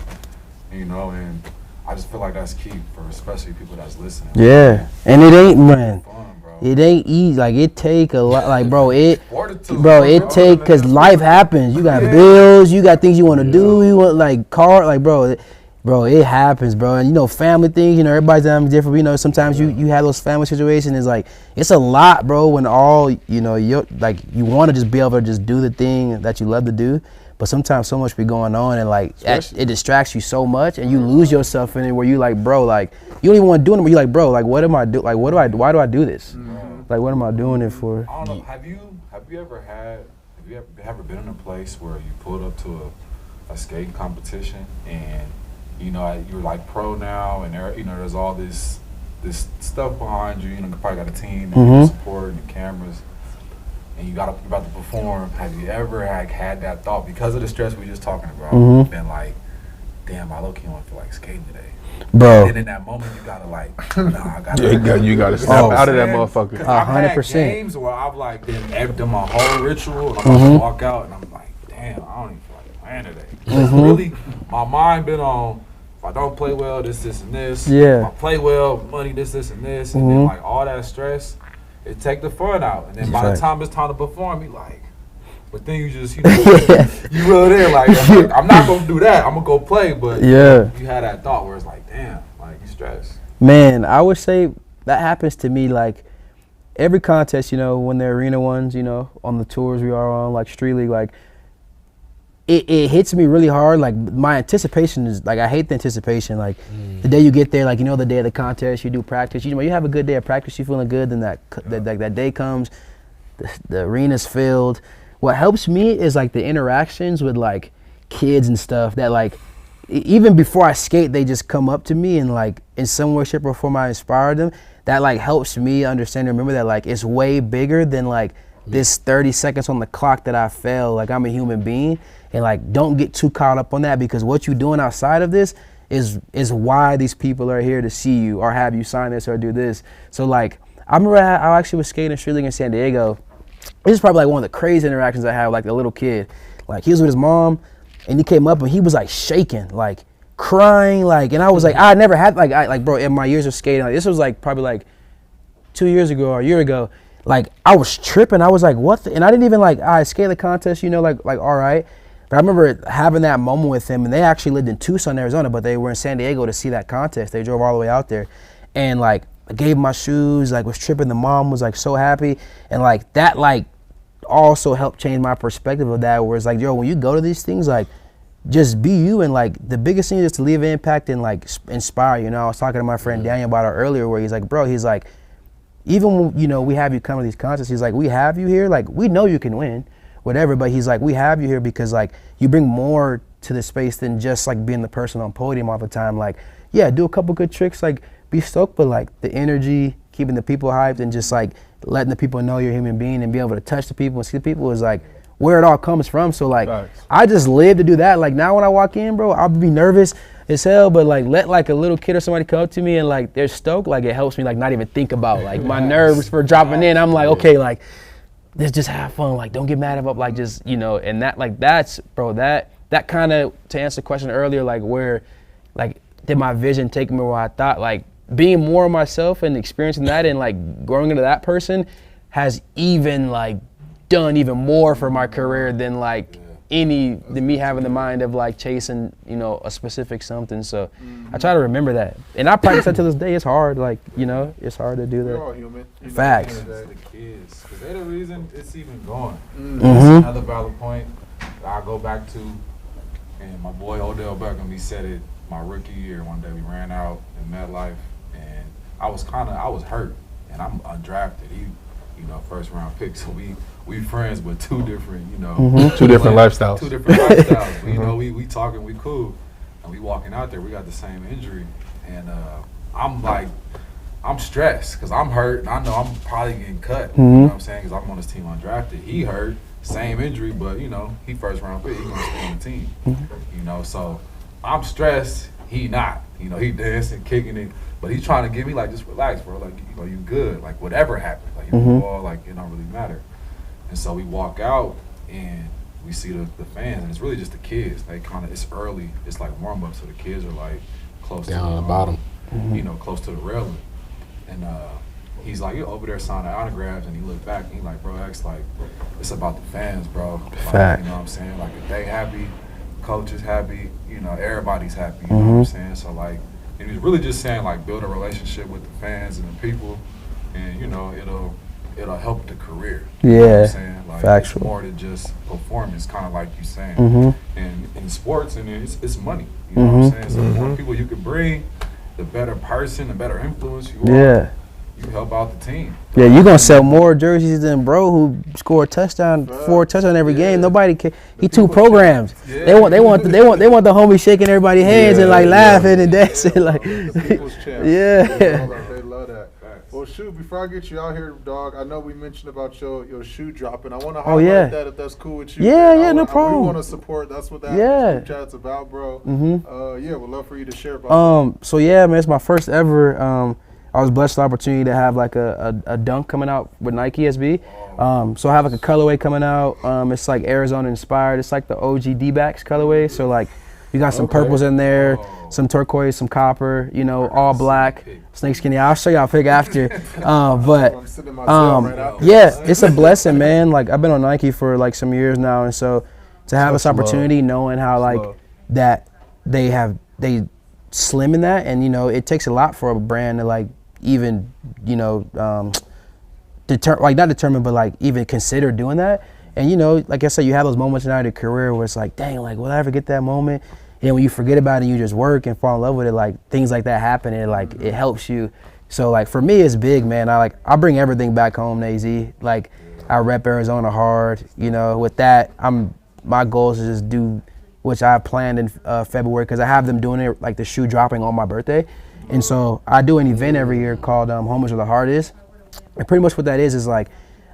you know, and I just feel like that's key for especially people that's listening. Yeah. And it ain't, man. Fun, bro. It ain't easy. Like, it take a lot. Like, bro, it Fortitude, take, because life happens. You got bills. You got things you want to do. You want, like, like, bro, it happens, bro. And, you know, family things, you know, everybody's different. You know, sometimes you have those family situations. It's like, it's a lot, bro, when all, you know, you want to just be able to just do the thing that you love to do. But sometimes so much be going on, and like it distracts you so much, and you lose yourself in it where you like, bro, like you don't even want to do it, but you're like, bro, like what am I do? Like why do I do this? Like what am I doing it for? I don't know. Have you ever been in a place where you pulled up to a skating competition and you know you're like pro now, and there, you know, there's all this stuff behind you. You know, you probably got a team and support and cameras. And you're about to perform. Have you ever had that thought, because of the stress we were just talking about, been like, damn, I low-key don't feel like skating today? Bro. And in that moment, you gotta like, nah, I gotta. You gotta snap out of that motherfucker. 100%. Games where I've like done my whole ritual, and I'm about to walk out, and I'm like, damn, I don't even feel like playing today. It's really, my mind been on, if I don't play well, this, and this. Yeah. If I play well, money, this, and this. And then like all that stress, it take the fun out. And then by the time it's time to perform, you like, but then you just, you know, you really there like, I'm not going to do that. I'm going to go play. But Yeah. you had that thought where it's like, damn, like you stressed. Man, I would say that happens to me like every contest, you know, when the arena ones, you know, on the tours we are on, like Street League, like it hits me really hard. Like my anticipation is like, I hate the anticipation. Like the day you get there, like, you know, the day of the contest, you do practice, you know, you have a good day of practice, you feeling good, then that day comes, the arena's filled. What helps me is like the interactions with like kids and stuff that like, even before I skate, they just come up to me and like in some way, shape or form I inspire them. That like helps me understand and remember that like it's way bigger than like this 30 seconds on the clock that I failed. Like I'm a human being, and like don't get too caught up on that, because what you're doing outside of this is why these people are here to see you or have you sign this or do this. So like I remember I actually was skating in Street League in San Diego. This is probably like one of the crazy interactions I had with like a little kid. Like he was with his mom and he came up and he was like shaking. Like crying, like, and I was like, I never had, like, bro, in my years of skating, like, this was like probably like 2 years ago or a year ago, like, I was tripping. I was like, what and I didn't even, like, I skated the contest, you know, like all right. But I remember having that moment with him, and they actually lived in Tucson, Arizona, but they were in San Diego to see that contest. They drove all the way out there, and, like, I gave him my shoes, like, was tripping. The mom was, like, so happy, and, like, that, like, also helped change my perspective of that, where it's like, yo, when you go to these things, like, just be you, and, like, the biggest thing is to leave an impact and, like, inspire, you know. I was talking to my friend Daniel about it earlier, where he's like, bro, he's like, even when, you know, we have you come to these contests, he's like, we have you here, like, we know you can win, whatever, but he's like, we have you here because, like, you bring more to the space than just, like, being the person on podium all the time. Like, yeah, do a couple good tricks, like, be stoked, but, like, the energy, keeping the people hyped, and just, like, letting the people know you're a human being and be able to touch the people and see the people is, like, where it all comes from. So, like, I just live to do that. Like, now when I walk in, bro, I'll be nervous as hell, but, like, let, like, a little kid or somebody come up to me and, like, they're stoked, like, it helps me, like, not even think about, like, my nerves for dropping in. I'm like, okay, like, let's just have fun. Like, don't get mad about, like, just, you know, and that, like, that's, bro, that kind of, to answer the question earlier, like, where, like, did my vision take me where I thought, like, being more of myself and experiencing that and, like, growing into that person has even, like, done even more for my career than, like, than me having the mind of, like, chasing, you know, a specific something. So I try to remember that, and I practice that to this day. It's hard, like, you know, it's hard to do that. We're all human. You know, Facts. The kids, because they're the reason it's even going. Mm-hmm. That's another valid point that I go back to, and my boy Odell Beckham, he said it my rookie year. One day we ran out in MetLife, and I was hurt, and I'm undrafted. He, you know, first round pick, so we friends, but two different, you know, Two different lifestyles. Two different lifestyles. But, you know, we talking, we cool, and we walking out there. We got the same injury, and I'm like, I'm stressed because I'm hurt, and I know I'm probably getting cut. You know what I'm saying? Because I'm on this team undrafted. He hurt, same injury, but you know, he first round pick. He gonna stay on the team. You know, so I'm stressed. He not. You know, he dancing, kicking it. But he's trying to get me, like, just relax, bro. Like, you know, you good. Like, whatever happened. Like, you know, ball, like, it don't really matter. And so we walk out, and we see the fans, and it's really just the kids. They kind of, it's early. It's like warm-up, so the kids are, like, close down to the bottom. You know, close to the railing. And he's like, you're over there signing autographs, and he looked back, and he's like, bro, that's like, it's about the fans, bro. Like, Fact. you know what I'm saying? Like, if they happy, coach is happy, you know, everybody's happy, you know what I'm saying? So, like, and he's really just saying, like, build a relationship with the fans and the people, and, you know, it'll help the career. You know what I'm saying? Like, factual. It's more than just performance, kind of like you saying. And in sports, and it's money. You know what I'm saying? So the more people you can bring, the better person, the better influence you are. You help out the team. Yeah, you're gonna sell more jerseys than bro who scored touchdown, 4 touchdowns every game. Nobody can. He 2 programs. Yeah. They want the homie shaking everybody's hands and, like, laughing and dancing, like. The people's champ. Yeah. They love that. Well, shoot, before I get you out here, dog, I know we mentioned about your shoe dropping. I want to highlight that, if that's cool with you. Yeah, no problem. We want to support. That's what that group chat's about, bro. Yeah, we'd love for you to share about that. So yeah, man, it's my first ever. I was blessed with the opportunity to have, like, a dunk coming out with Nike SB. So I have, like, a colorway coming out. It's, like, Arizona inspired. It's like the OG D-backs colorway. So, like, we got some purples in there, some turquoise, some copper, you know, all black, snake skinny. I'll show y'all a pic after. Yeah, it's a blessing, man. Like, I've been on Nike for, like, some years now, and so to have this opportunity, knowing how, like, that they slim in that, and, you know, it takes a lot for a brand to, like, even, you know, not determine, but, like, even consider doing that. And, you know, like I said, you have those moments in your career where it's like, dang, like, will I ever get that moment? And when you forget about it, you just work and fall in love with it, like, things like that happen, and, like, it helps you. So, like, for me, it's big, man. I bring everything back home to AZ. Like, I rep Arizona hard. You know, with that, my goal is to just do, which I planned in February, because I have them doing it, like, the shoe dropping on my birthday. And so I do an event every year called Homage Where the Heart Is. And pretty much what that is like,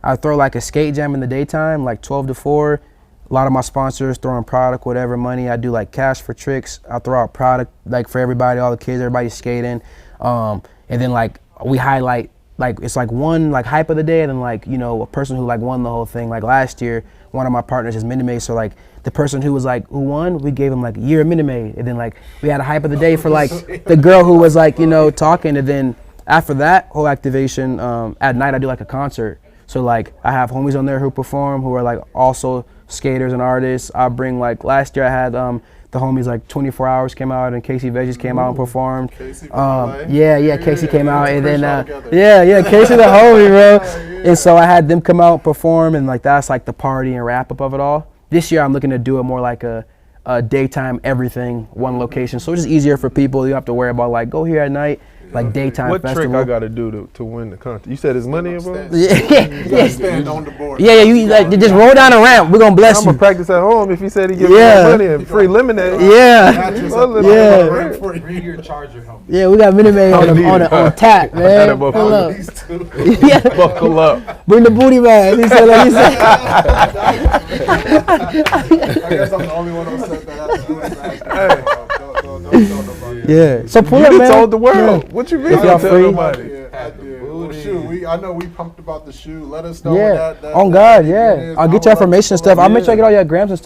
I throw, like, a skate jam in the daytime, like 12 to 4. A lot of my sponsors throwing product, whatever money. I do, like, cash for tricks. I throw out product, like, for everybody, all the kids, everybody's skating. And then, like, we highlight, like, it's like one, like, hype of the day, and then, like, you know, a person who, like, won the whole thing. Like, last year one of my partners is Minute Maid. So like the person who was like who won, we gave him like a year of Minute Maid, and then like we had a hype of the day for like the girl who was like talking, and then after that whole activation, at night I do like a concert. So like I have homies on there who perform who are like also skaters and artists. I bring like last year I had the homies like 24 Hours came out and Casey Veggies came out and performed. Casey from LA? Casey came out and then together. Casey the homie, bro. And so I had them come out and perform, and like that's like the party and wrap up of it all. This year I'm looking to do it more like a daytime everything, one location. So it's just easier for people. You don't have to worry about like go here at night. Like daytime What festival. trick I gotta do to win the contest? You said it's money involved? You gotta stand on the board. Yeah, you like just roll down a ramp. We're gonna bless I'm you. gonna practice at home if he said he give me Yeah. money and free lemonade. Yeah, Bring your charger home. yeah, we got Minute Maid on tap, man. That motherfucker. Pull up. These two. Yeah, Buckle up. bring the booty bag. He said, like he said. I guess I'm the only one on set that has to do it. Don't tell nobody. Yeah. So pull You up, done man. told the world. Yeah. What you mean? If y'all Don't tell free. nobody. Yeah, I did. Well, shoot, I know we pumped about the shoe. Let us know Yeah. when that On God, event yeah. is. I'll I get would your love to information and pull stuff. up. I'll make sure I get all your grams and stuff.